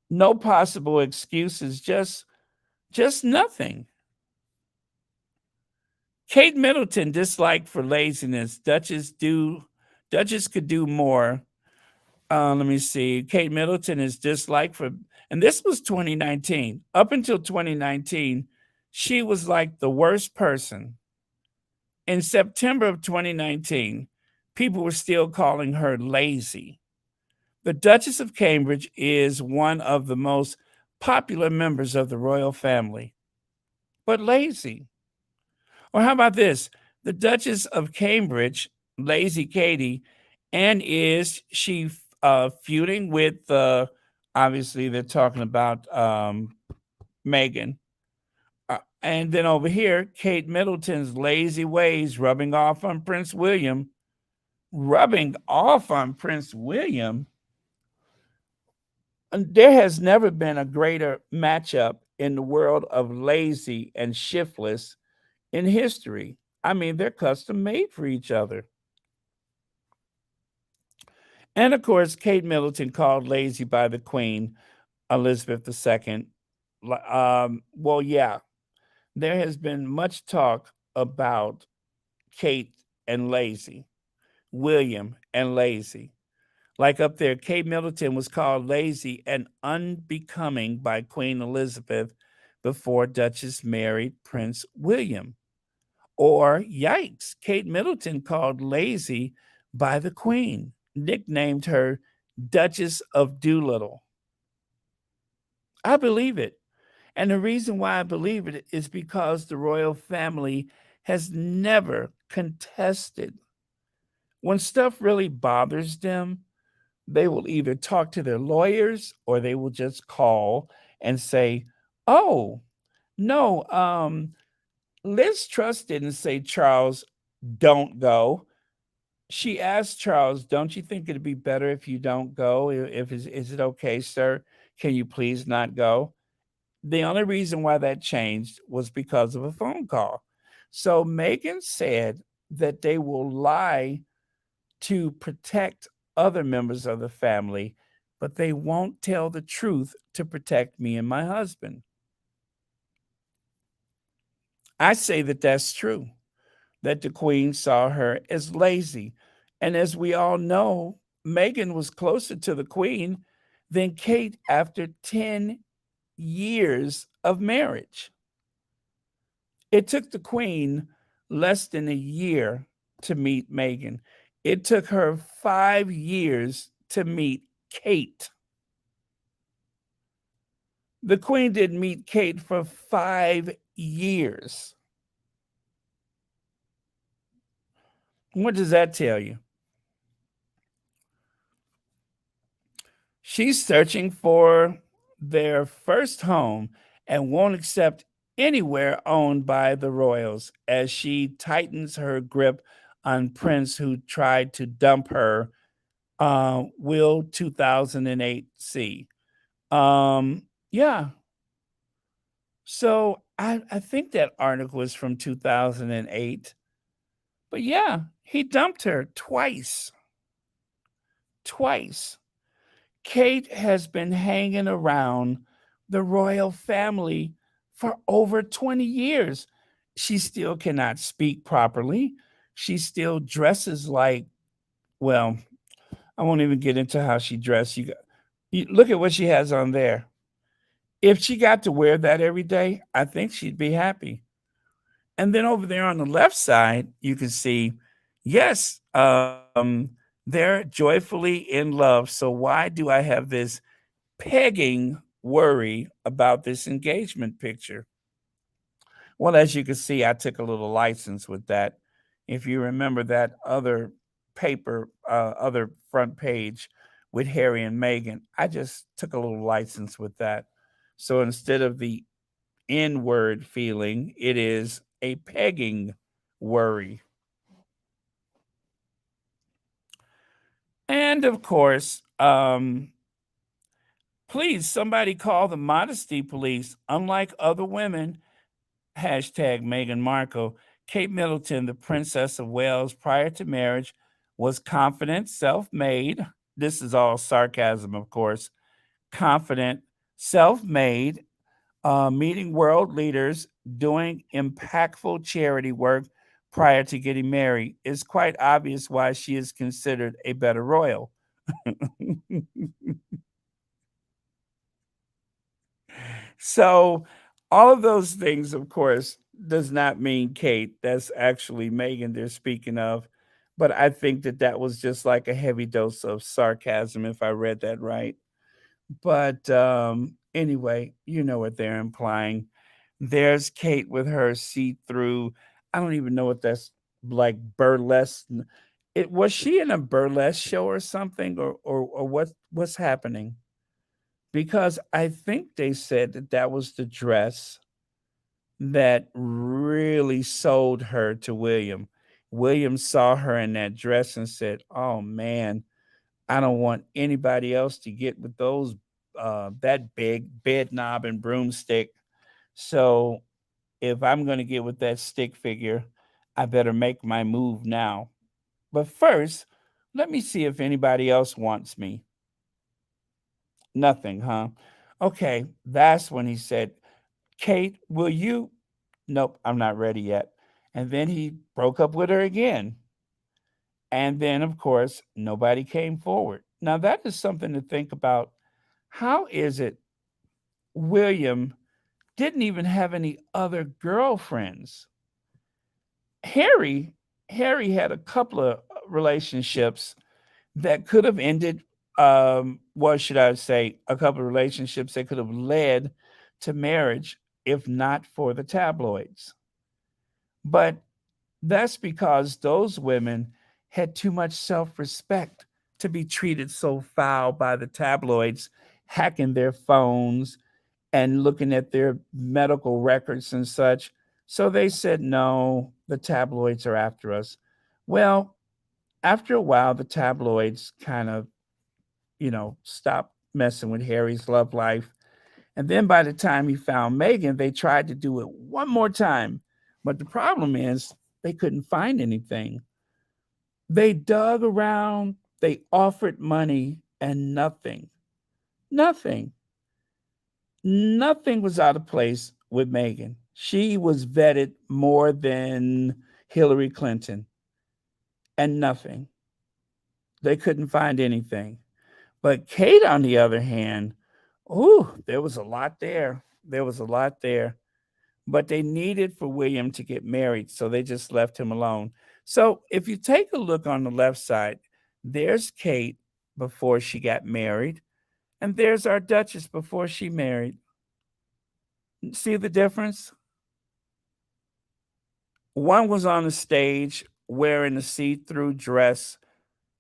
no possible excuses, just nothing. Kate Middleton disliked for laziness. Duchess could do more. Let me see. Kate Middleton is disliked for, and this was 2019. Up until 2019, she was like the worst person. In September of 2019, people were still calling her lazy. The Duchess of Cambridge is one of the most popular members of the royal family, but lazy. Or how about this? The Duchess of Cambridge, Lazy Katie, and is she feuding with, obviously, they're talking about Meghan. And then over here, Kate Middleton's lazy ways rubbing off on Prince William. Rubbing off on Prince William. And there has never been a greater matchup in the world of lazy and shiftless in history. I mean, they're custom made for each other. And of course, Kate Middleton called lazy by the Queen, Elizabeth II. Well, yeah, there has been much talk about Kate and lazy. William, and lazy. Like up there, Kate Middleton was called lazy and unbecoming by Queen Elizabeth before Duchess married Prince William. Or, yikes, Kate Middleton called lazy by the Queen, nicknamed her Duchess of Doolittle. I believe it. And the reason why I believe it is because the royal family has never contested. When stuff really bothers them, they will either talk to their lawyers or they will just call and say, "Oh, no, Liz Truss didn't say, Charles, don't go. She asked Charles, don't you think it'd be better if you don't go? Is it okay, sir? Can you please not go?" The only reason why that changed was because of a phone call. So Meghan said that they will lie to protect other members of the family, but they won't tell the truth to protect me and my husband. I say that that's true, that the Queen saw her as lazy. And as we all know, Meghan was closer to the Queen than Kate after 10 years of marriage. It took the Queen less than a year to meet Meghan. It took her 5 years to meet Kate. The Queen didn't meet Kate for 5 years. What does that tell you? She's searching for their first home and won't accept anywhere owned by the royals as she tightens her grip on Prince, who tried to dump her, will 2008 see. Yeah. So I think that article was from 2008. But yeah, he dumped her twice. Twice. Kate has been hanging around the royal family for over 20 years. She still cannot speak properly. She still dresses like, well, I won't even get into how she dressed. You look at what she has on there. If she got to wear that every day, I think she'd be happy. And then over there on the left side, you can see, yes, they're joyfully in love. So why do I have this pegging worry about this engagement picture? Well, as you can see, I took a little license with that. If you remember that other paper, other front page with Harry and Meghan, I just took a little license with that. So instead of the N word feeling, it is a pegging worry. And of course, please somebody call the modesty police. Unlike other women, hashtag Meghan Markle, Kate Middleton, the Princess of Wales, prior to marriage, was confident, self made. This is all sarcasm, of course. Confident, self made, meeting world leaders, doing impactful charity work prior to getting married. It's quite obvious why she is considered a better royal. So, all of those things, of course, does not mean Kate. That's actually Meghan they're speaking of. But I think that that was just like a heavy dose of sarcasm, if I read that right. But anyway, you know what they're implying. There's Kate with her see through. I don't even know what that's like burlesque. It was she in a burlesque show or something, or what's happening? Because I think they said that that was the dress that really sold her to William. William saw her in that dress and said, "Oh man, I don't want anybody else to get with those that big bed knob and broomstick. So if I'm going to get with that stick figure, I better make my move now. But first, let me see if anybody else wants me." Nothing, huh? Okay, that's when he said, "Kate, will you?" Nope, I'm not ready yet. And then he broke up with her again. And then, of course, nobody came forward. Now, that is something to think about. How is it William didn't even have any other girlfriends? Harry, Harry had a couple of relationships that could have ended, what should I say, a couple of relationships that could have led to marriage if not for the tabloids. But that's because those women had too much self respect to be treated so foul by the tabloids, hacking their phones and looking at their medical records and such. So they said, no, the tabloids are after us. Well, after a while, the tabloids kind of, stopped messing with Harry's love life. And then by the time he found Meghan, they tried to do it one more time. But the problem is they couldn't find anything. They dug around, they offered money, and nothing, nothing was out of place with Meghan. She was vetted more than Hillary Clinton, and nothing. They couldn't find anything. But Kate, on the other hand, ooh, there was a lot there. There was a lot there. But they needed for William to get married, so they just left him alone. So if you take a look on the left side, there's Kate before she got married, and there's our Duchess before she married. See the difference? One was on the stage wearing a see through dress,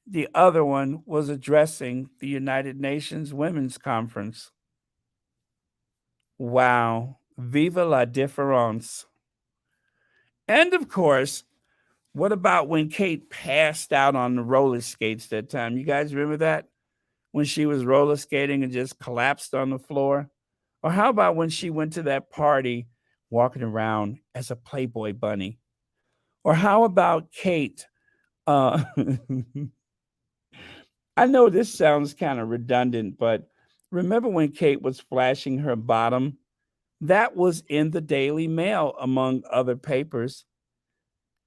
the other one was addressing the United Nations Women's Conference. Wow. Viva la différence. And of course, what about when Kate passed out on the roller skates that time? You guys remember that? When she was roller skating and just collapsed on the floor? Or how about when she went to that party walking around as a Playboy bunny? Or how about Kate? Uh, I know this sounds kind of redundant, but remember when Kate was flashing her bottom? That was in the Daily Mail, among other papers,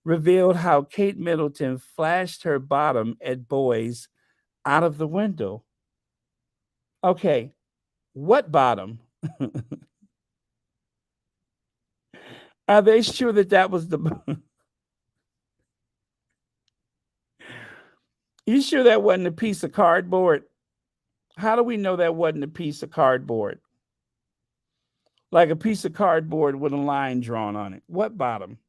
revealed how Kate Middleton flashed her bottom at boys out of the window. Okay, what bottom? Are they sure that that was the. You sure that wasn't a piece of cardboard? How do we know that wasn't a piece of cardboard? Like a piece of cardboard with a line drawn on it. What bottom?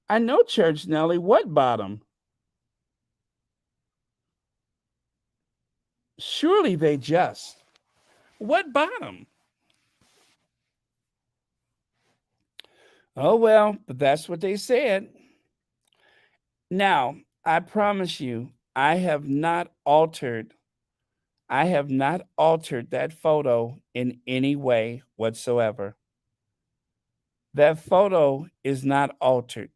I know, Church Nelly. What bottom? Surely they just. What bottom? Oh, well, but that's what they said. Now, I promise you, I have not altered that photo in any way whatsoever. That photo is not altered.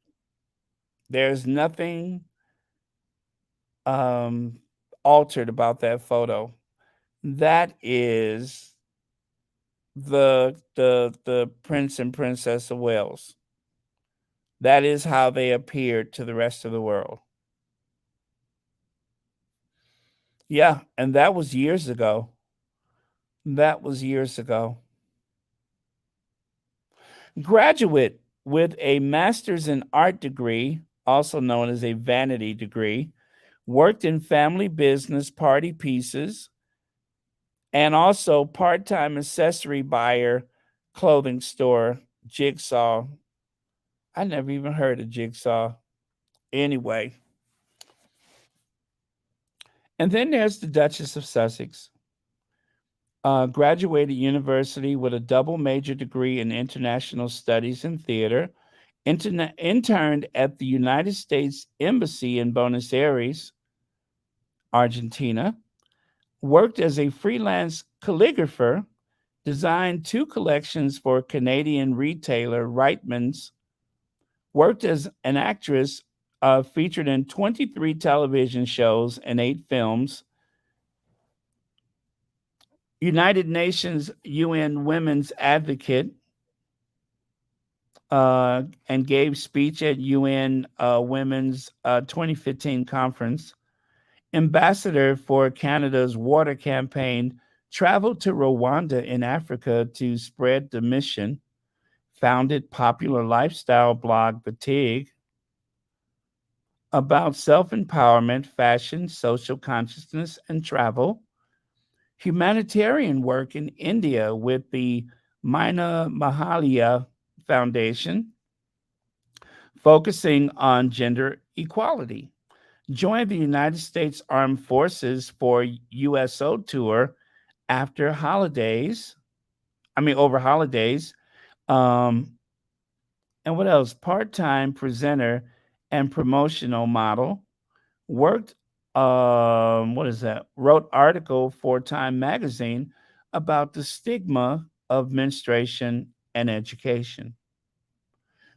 There's nothing um, altered about that photo. That is the Prince and Princess of Wales. That is how they appeared to the rest of the world. Yeah, and that was years ago. That was years ago. Graduate with a master's in art degree, also known as a vanity degree, worked in family business, party pieces, and also part-time accessory buyer, clothing store, Jigsaw. I never even heard of Jigsaw. Anyway, and then there's the Duchess of Sussex. Graduated university with a double major degree in international studies and theater. Interned at the United States Embassy in Buenos Aires, Argentina. Worked as a freelance calligrapher. Designed two collections for Canadian retailer Reitmans. Worked as an actress, featured in 23 television shows and 8 films. United Nations UN Women's Advocate. and gave speech at UN Women's 2015 conference. Ambassador for Canada's water campaign traveled to Rwanda in Africa to spread the mission. Founded popular lifestyle blog Batig about self empowerment, fashion, social consciousness, and travel. Humanitarian work in India with the Mina Mahalia Foundation, focusing on gender equality. Joined the United States Armed Forces for USO tour after holidays. Over holidays. Um, and what else? Part time presenter and promotional model. Worked, what is that? Wrote article for Time magazine about the stigma of menstruation and education.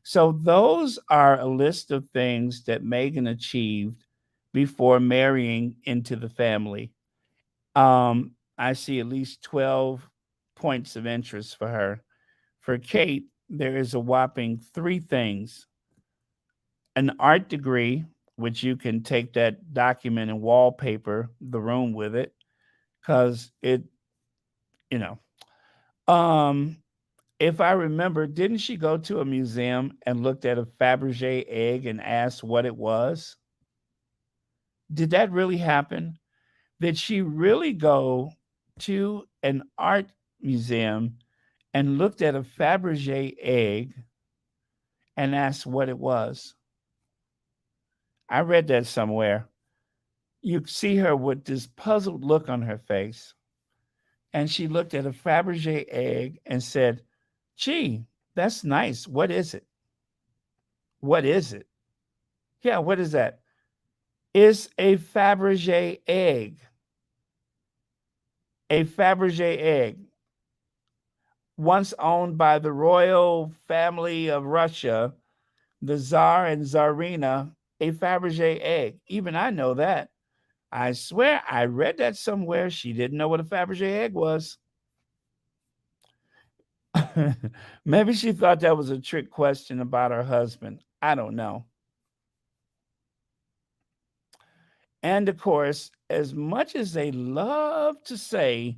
So those are a list of things that Meghan achieved before marrying into the family. I see at least 12 points of interest for her. For Kate, there is a whopping three things: an art degree, which you can take that document and wallpaper the room with it, because you know. Um, if I remember, didn't she go to a museum and looked at a Fabergé egg and asked what it was? Did that really happen? Did she really go to an art museum and looked at a Fabergé egg and asked what it was? I read that somewhere. You see her with this puzzled look on her face, and she looked at a Fabergé egg and said, "Gee, that's nice. What is it? What is it? Yeah, what is that? It's a Fabergé egg. A Fabergé egg, once owned by the royal family of Russia, the Tsar and Tsarina, a Fabergé egg. Even I know that. I swear I read that somewhere. She didn't know what a Fabergé egg was. Maybe she thought that was a trick question about her husband. I don't know. And of course, as much as they love to say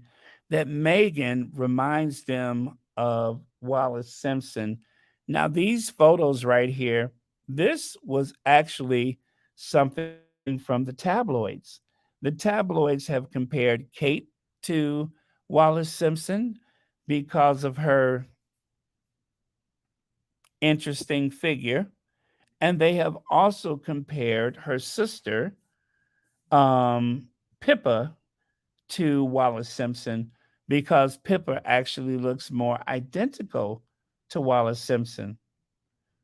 that Meghan reminds them of Wallace Simpson, now these photos right here, this was actually something from the tabloids. The tabloids have compared Kate to Wallace Simpson because of her interesting figure. And they have also compared her sister, um, Pippa, to Wallace Simpson because Pippa actually looks more identical to Wallace Simpson.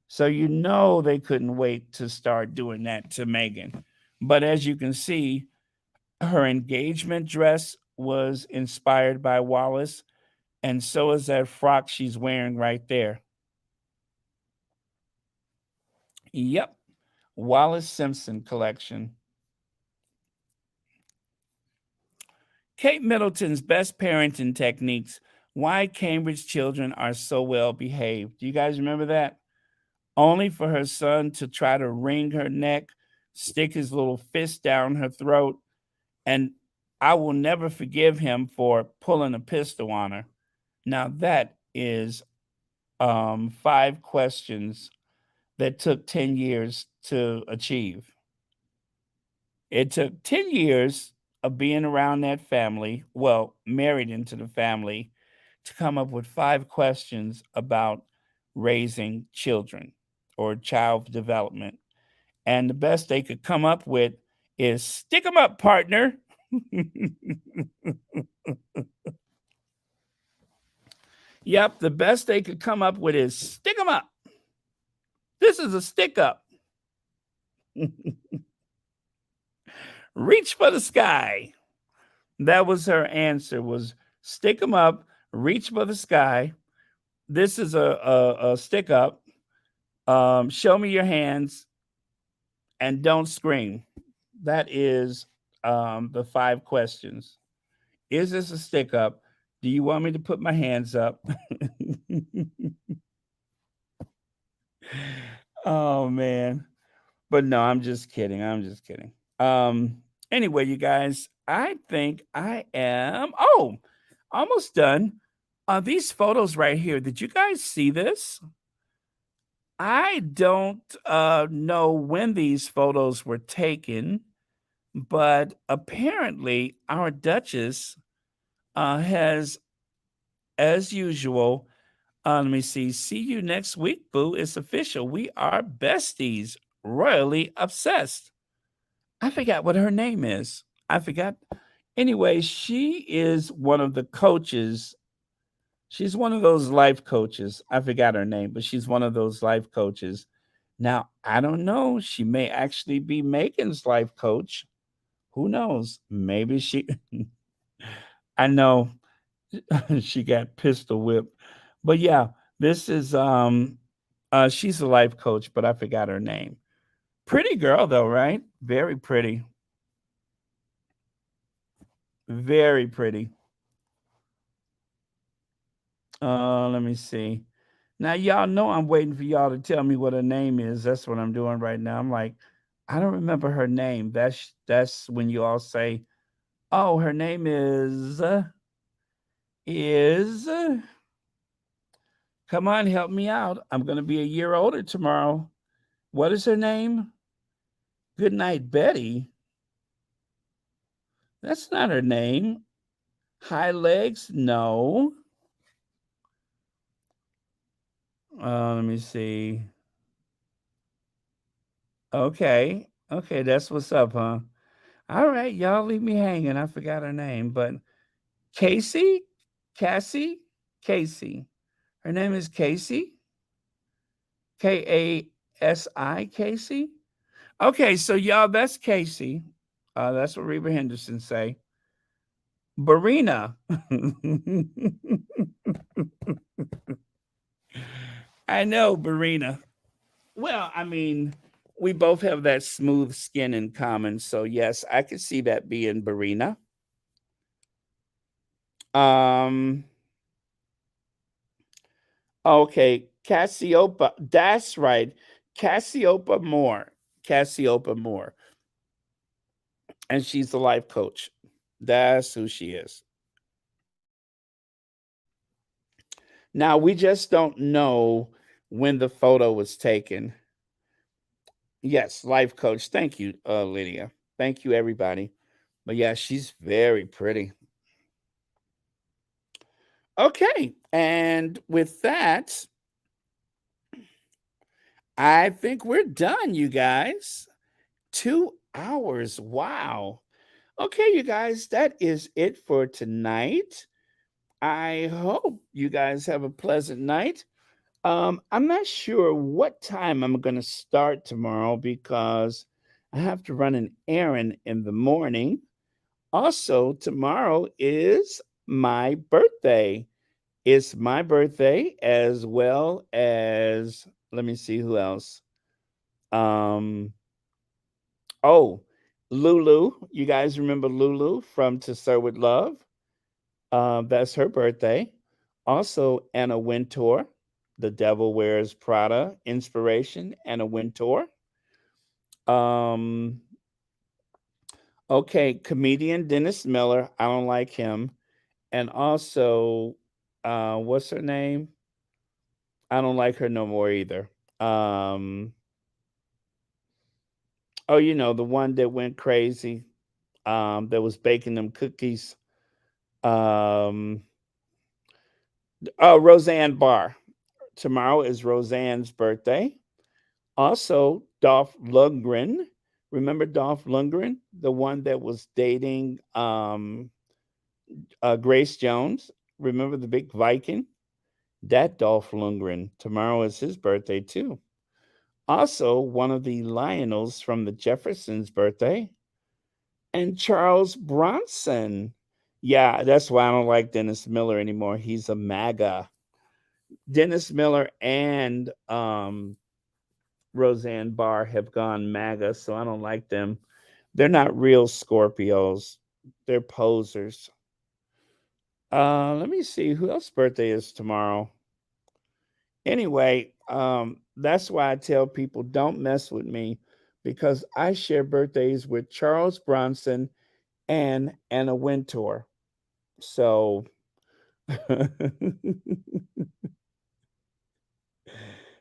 So you know they couldn't wait to start doing that to Meghan. But as you can see, her engagement dress was inspired by Wallace, and so is that frock she's wearing right there. Yep, Wallace Simpson collection. Kate Middleton's best parenting techniques. Why Cambridge children are so well behaved. Do you guys remember that? Only for her son to try to wring her neck, stick his little fist down her throat, and I will never forgive him for pulling a pistol on her. Now that is five questions that took 10 years to achieve. It took 10 years of being around that family, well, married into the family, to come up with five questions about raising children or child development. And the best they could come up with is stick 'em up, partner. Yep, the best they could come up with is stick 'em up. This is a stick up. Reach for the sky. That was her answer, was stick 'em up, reach for the sky. This is a stick up. Show me your hands and don't scream. That is the five questions. Is this a stick up? Do you want me to put my hands up? Oh man. But no, I'm just kidding. I'm just kidding. Anyway, you guys, I think I am almost done. These photos right here. Did you guys see this? I don't know when these photos were taken, but apparently our Duchess has, as usual, let me see. See you next week, boo. It's official. We are besties, royally obsessed. I forgot what her name is. I forgot. Anyway, she is one of the coaches. She's one of those life coaches. I forgot her name, but she's one of those life coaches. Now, I don't know. She may actually be Megan's life coach. Who knows? Maybe she, I know she got pistol whipped. But yeah, this is she's a life coach, but I forgot her name. Pretty girl though, right? Very pretty. Very pretty. Let me see. Now y'all know I'm waiting for y'all to tell me what her name is. That's what I'm doing right now. I'm like, I don't remember her name. That's when you all say, "Oh, her name is." Come on, help me out. I'm gonna be a year older tomorrow. What is her name? Good night, Betty. That's not her name. High legs? No. Let me see. Okay. Okay, that's what's up, huh? All right, y'all leave me hanging. I forgot her name, but Casey? Cassie? Casey. Her name is Casey? Kasi? Casey? Okay, so y'all, that's Casey. That's what Reba Henderson say. Barina. I know, Barina. Well, I mean, we both have that smooth skin in common. So, yes, I could see that being Barina. Um, okay, Cassiopa. That's right. Cassiopa Moore. Cassiopa Moore. And she's the life coach. That's who she is. Now, we just don't know when the photo was taken. Yes, life coach. Thank you, Lydia. Thank you, everybody. But yeah, she's very pretty. Okay. And with that, I think we're done, you guys. 2 hours. Wow. Okay, you guys, that is it for tonight. I hope you guys have a pleasant night. I'm not sure what time I'm going to start tomorrow because I have to run an errand in the morning. Also, tomorrow is my birthday. It's my birthday as well as, let me see who else. Um, oh, Lulu. You guys remember Lulu from To Sir with Love? That's her birthday. Also, Anna Wintour, The Devil Wears Prada inspiration, Anna Wintour. Um, okay, comedian Dennis Miller. I don't like him. And also, what's her name? I don't like her no more either. Um, oh, the one that went crazy, that was baking them cookies. Um, oh, Roseanne Barr. Tomorrow is Roseanne's birthday. Also, Dolph Lundgren. Remember Dolph Lundgren, the one that was dating Grace Jones? Remember the big Viking? That Dolph Lundgren. Tomorrow is his birthday too. Also, one of the Lionels from the Jeffersons' birthday, and Charles Bronson. Yeah, that's why I don't like Dennis Miller anymore. He's a MAGA. Dennis Miller and Roseanne Barr have gone MAGA, so I don't like them. They're not real Scorpios. They're posers. Let me see who else's birthday is tomorrow. Anyway, That's why I tell people don't mess with me because I share birthdays with Charles Bronson and Anna Wintour. So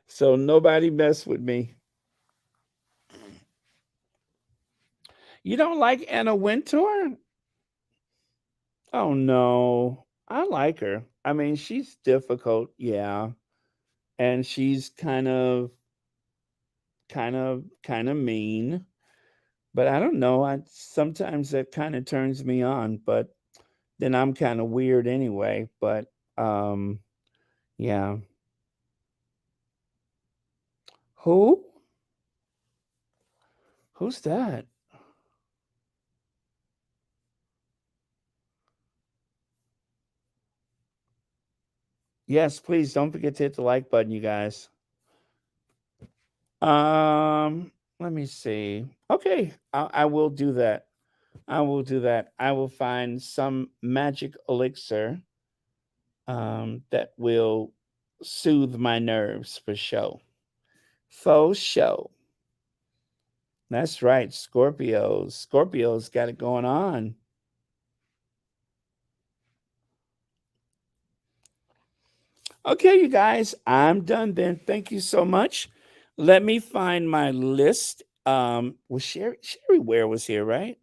so nobody mess with me. You don't like Anna Wintour? Oh no. I like her. I mean, she's difficult, yeah. And she's kind of mean. But I don't know. I sometimes that kind of turns me on, but then I'm kind of weird anyway. But um yeah. Who? Who's that? Yes, please don't forget to hit the like button, you guys. Let me see. Okay, I will do that. I will do that. I will find some magic elixir that will soothe my nerves for show. Faux show. That's right, Scorpios. Scorpios got it going on. Okay, you guys, I'm done then. Thank you so much. Let me find my list. Was Sherry Ware was here, right?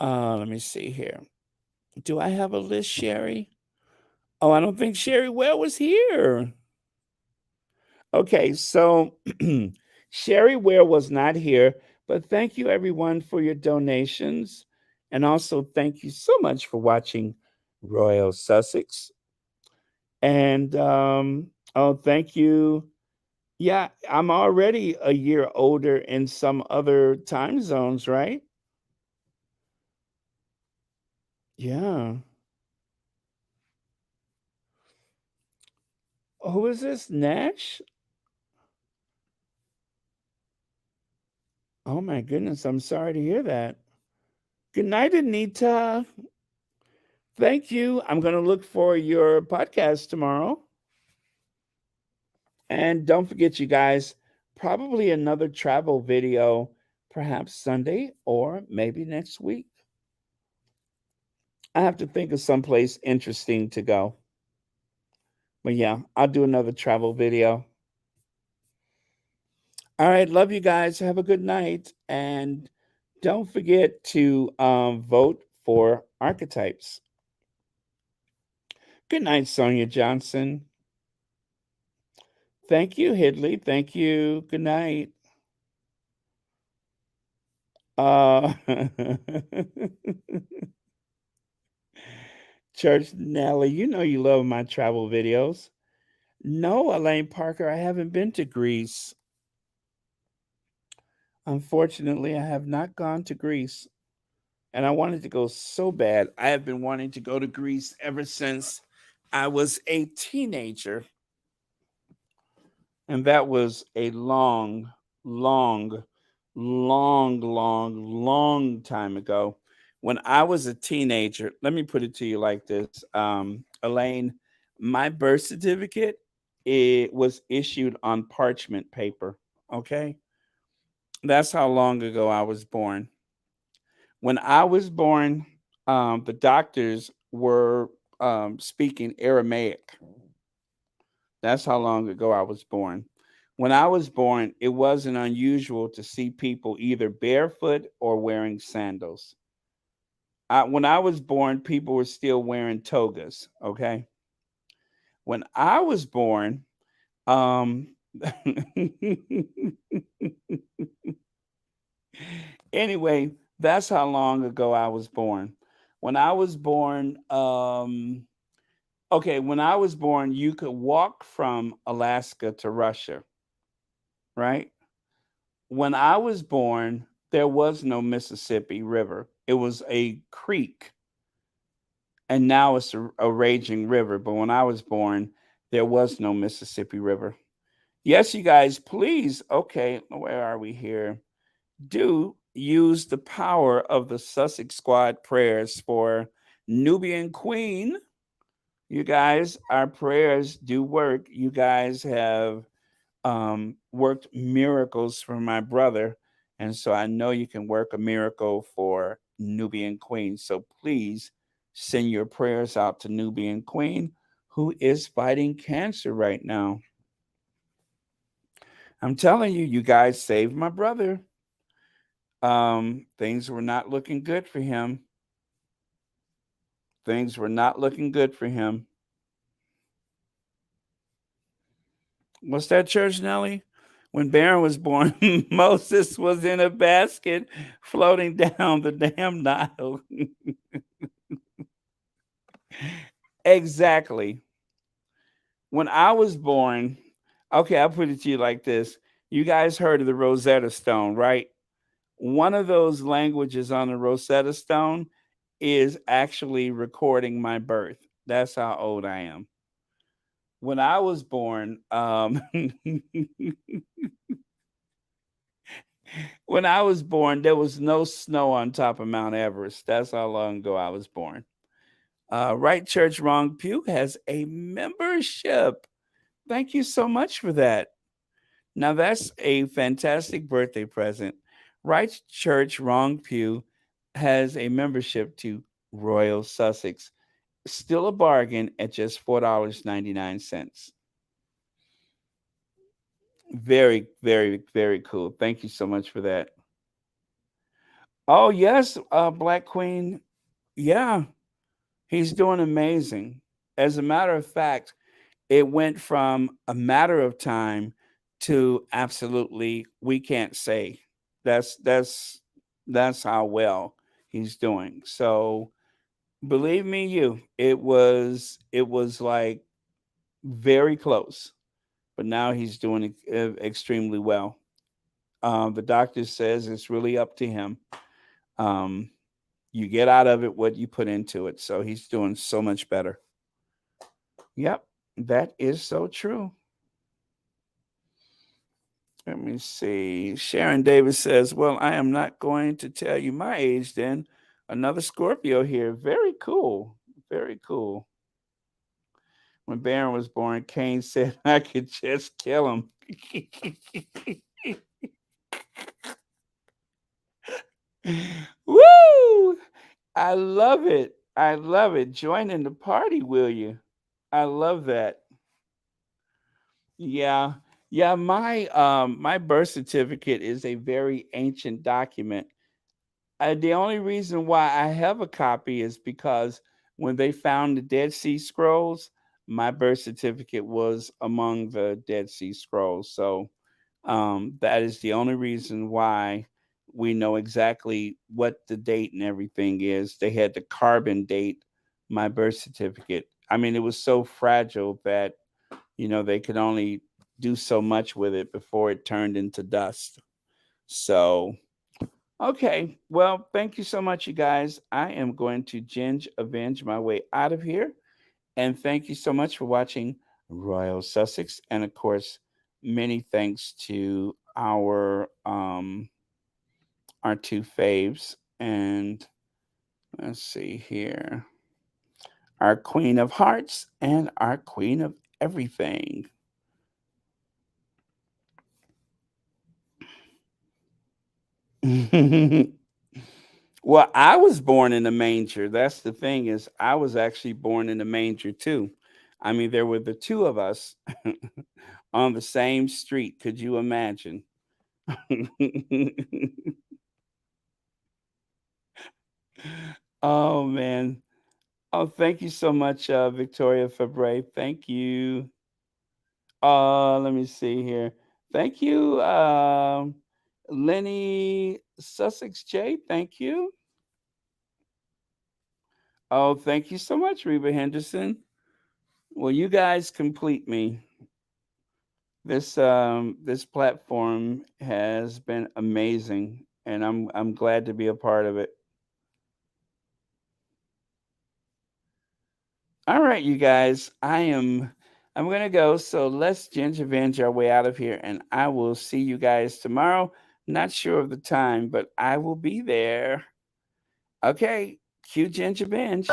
Let me see here. Do I have a list, Sherry? Oh, I don't think Sherry Ware was here. Okay, so Sherry Ware was not here, but thank you everyone for your donations. And also thank you so much for watching Royal Sussex. And oh, thank you. Yeah, I'm already a year older in some other time zones, right? Yeah. Who is this? Nash? Oh my goodness, I'm sorry to hear that. Good night, Anita. Thank you. I'm going to look for your podcast tomorrow. And don't forget, you guys, probably another travel video, perhaps Sunday or maybe next week. I have to think of someplace interesting to go. But yeah, I'll do another travel video. All right. Love you guys. Have a good night. And don't forget to vote for Archetypes. Good night, Sonia Johnson. Thank you, Hidley. Thank you. Good night. Uh, Church Nelly, you know you love my travel videos. No, Elaine Parker, I haven't been to Greece. Unfortunately, I have not gone to Greece. And I wanted to go so bad. I have been wanting to go to Greece ever since I was a teenager. And that was a long, long time ago. When I was a teenager, let me put it to you like this, Elaine, my birth certificate it was issued on parchment paper. Okay, that's how long ago I was born. When I was born, the doctors were speaking Aramaic. That's how long ago I was born. When I was born, it wasn't unusual to see people either barefoot or wearing sandals. When I was born, people were still wearing togas. Okay. When I was born, um, anyway, that's how long ago I was born. When I was born, okay, when I was born, you could walk from Alaska to Russia, right? When I was born, there was no Mississippi River. It was a creek, and now it's a raging river. But when I was born, there was no Mississippi River. Yes, you guys, please. Okay, where are we here? Do use the power of the Sussex Squad prayers for Nubian Queen. You guys, our prayers do work. You guys have worked miracles for my brother. And so I know you can work a miracle for Nubian Queen. So please send your prayers out to Nubian Queen, who is fighting cancer right now. I'm telling you, you guys saved my brother. Things were not looking good for him. Things were not looking good for him. What's that, Church Nelly? When Baron was born, Moses was in a basket floating down the damn Nile. Exactly. When I was born, okay, I'll put it to you like this. You guys heard of the Rosetta Stone, right? One of those languages on the Rosetta Stone is actually recording my birth. That's how old I am. When I was born, when I was born, there was no snow on top of Mount Everest. That's how long ago I was born. Right Church Wrong Pew has a membership. Thank you so much for that. Now that's a fantastic birthday present. Right Church Wrong Pew has a membership to Royal Sussex. Still a bargain at just $4.99. Very, very, very cool. Thank you so much for that. Oh yes, Black Queen. Yeah, he's doing amazing. As a matter of fact, it went from a matter of time to absolutely we can't say. That's how well he's doing. So believe me, it was like very close, but now he's doing extremely well. The doctor says it's really up to him. Um, you get out of it what you put into it. So he's doing so much better. Yep, that is so true. Let me see. Sharon Davis says, well, I am not going to tell you my age then. Another Scorpio here. Very cool. Very cool. When Baron was born, Cain said I could just kill him. Woo! I love it. I love it. Join in the party, will you? I love that. Yeah. Yeah, my birth certificate is a very ancient document. The only reason why I have a copy is because when they found the Dead Sea Scrolls, my birth certificate was among the Dead Sea Scrolls. So that is the only reason why we know exactly what the date and everything is. They had the carbon date my birth certificate. I mean, it was so fragile that they could only do so much with it before it turned into dust. So okay. Well, thank you so much, you guys. I am going to ginge avenge my way out of here. And thank you so much for watching Royal Sussex. And of course, many thanks to our two faves. And let's see here. Our Queen of Hearts and our Queen of Everything. Well, I was born in a manger. That's the thing is I was actually born in a manger too. I mean, there were the two of us on the same street. Could you imagine? Oh man. Oh, thank you so much, Victoria Fabre. Thank you. Let me see here. Thank you, Lenny Sussex J. Thank you. Oh, thank you so much, Reba Henderson. Well, you guys complete me. This platform has been amazing, and I'm glad to be a part of it. All right, you guys, I'm gonna go. So let's gingervenge our way out of here, and I will see you guys tomorrow. Not sure of the time, but I will be there. Okay, cue gingervenge.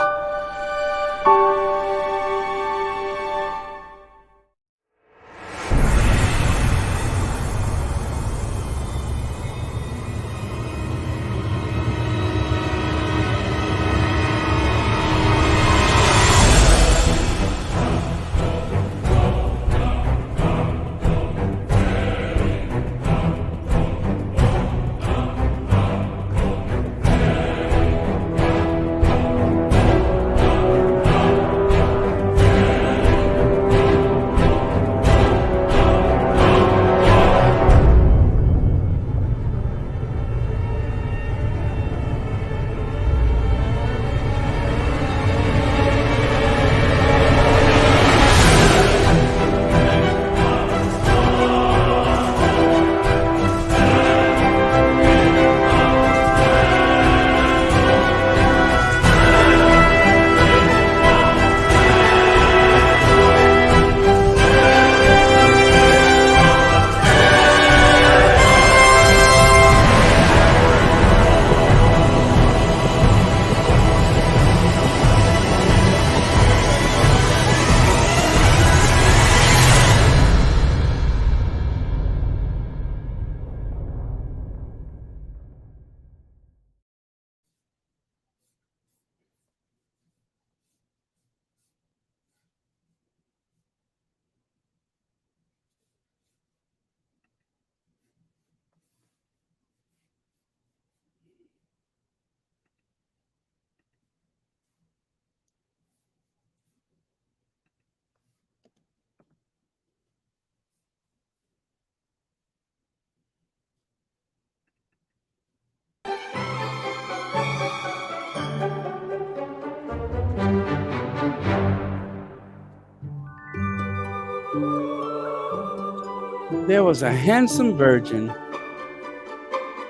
There was a handsome virgin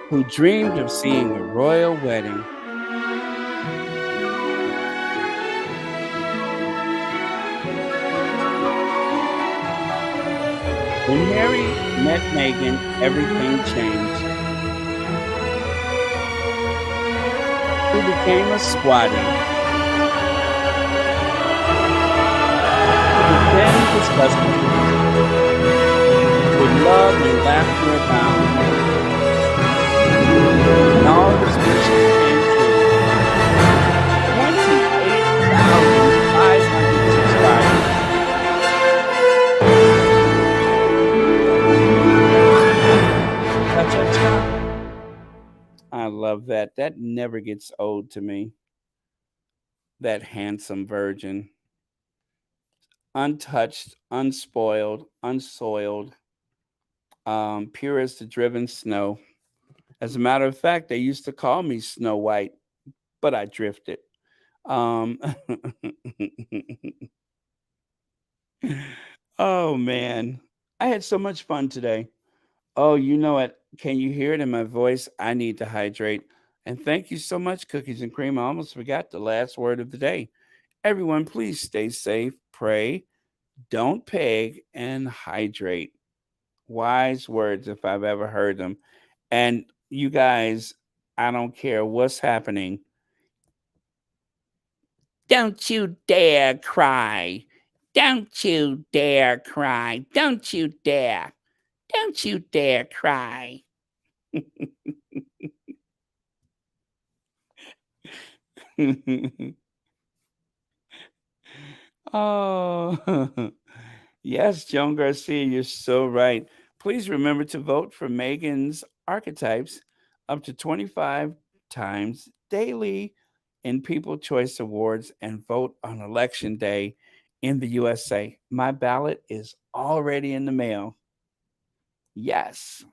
who dreamed of seeing a royal wedding. When Harry met Meghan, everything changed. He became a squatty to defend his customers with love and laughter abound, and all his wishes came true. 28,500 subscribers. Cha cha cha. I love that. That never gets old to me. That handsome virgin. Untouched, unspoiled, unsoiled, pure as the driven snow. As a matter of fact, they used to call me Snow White, but I drifted. Um, oh man, I had so much fun today. Oh, you know it. Can you hear it in my voice? I need to hydrate. And thank you so much, Cookies and Cream. I almost forgot the last word of the day. Everyone, please stay safe, pray, don't peg, and hydrate. Wise words if I've ever heard them. And you guys, I don't care what's happening. Don't you dare cry. Don't you dare cry. Don't you dare. Don't you dare cry. Oh, yes, Joan Garcia, you're so right. Please remember to vote for Megan's Archetypes up to 25 times daily in People Choice Awards and vote on Election Day in the USA. My ballot is already in the mail. Yes.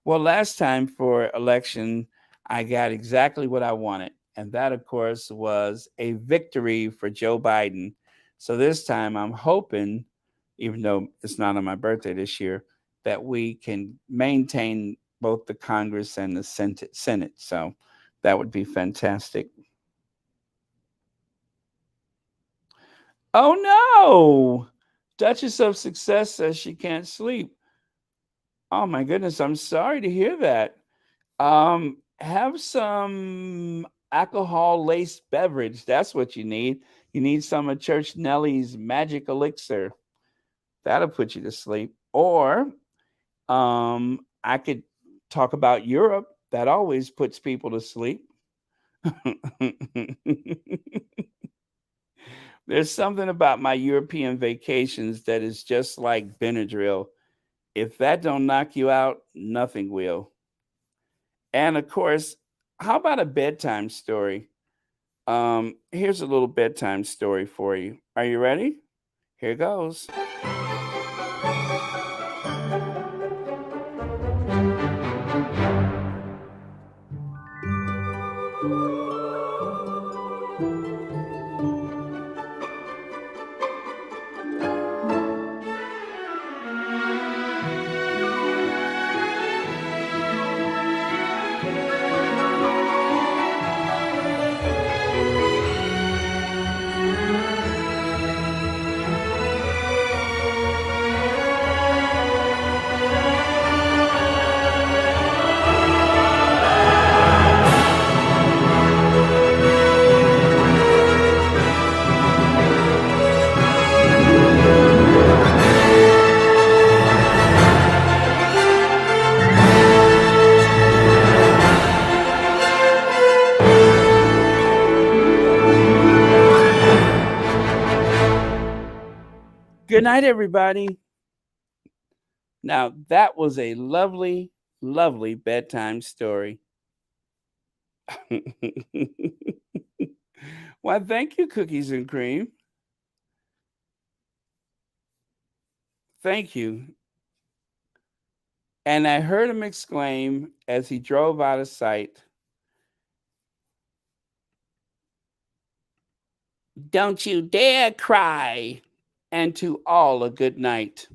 Well, last time for election, I got exactly what I wanted. And that, of course, was a victory for Joe Biden. So this time I'm hoping, even though it's not on my birthday this year, that we can maintain both the Congress and the Senate. So that would be fantastic. Oh, no. Duchess of Success says she can't sleep. Oh, my goodness. I'm sorry to hear that. Have some alcohol laced beverage. That's what you need. You need some of Church Nelly's magic elixir. That'll put you to sleep. Or I could talk about Europe. That always puts people to sleep. There's something about my European vacations that is just like Benadryl. If that don't knock you out, nothing will. And of course, how about a bedtime story? Here's a little bedtime story for you. Are you ready? Here goes. Good night, everybody. Now, that was a lovely, lovely bedtime story. Why, thank you, Cookies and Cream. Thank you. And I heard him exclaim as he drove out of sight, "Don't you dare cry!" And to all a good night.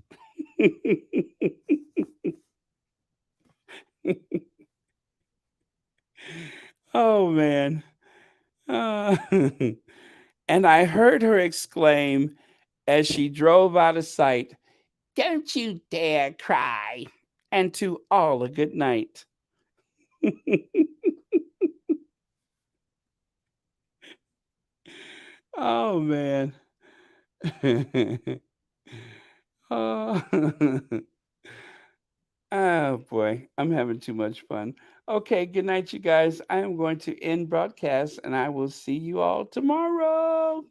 Oh, man. Uh, and I heard her exclaim as she drove out of sight, "Don't you dare cry!" And to all a good night. Oh, man. Oh. Oh boy, I'm having too much fun. Okay, good night, you guys. I am going to end broadcast and I will see you all tomorrow.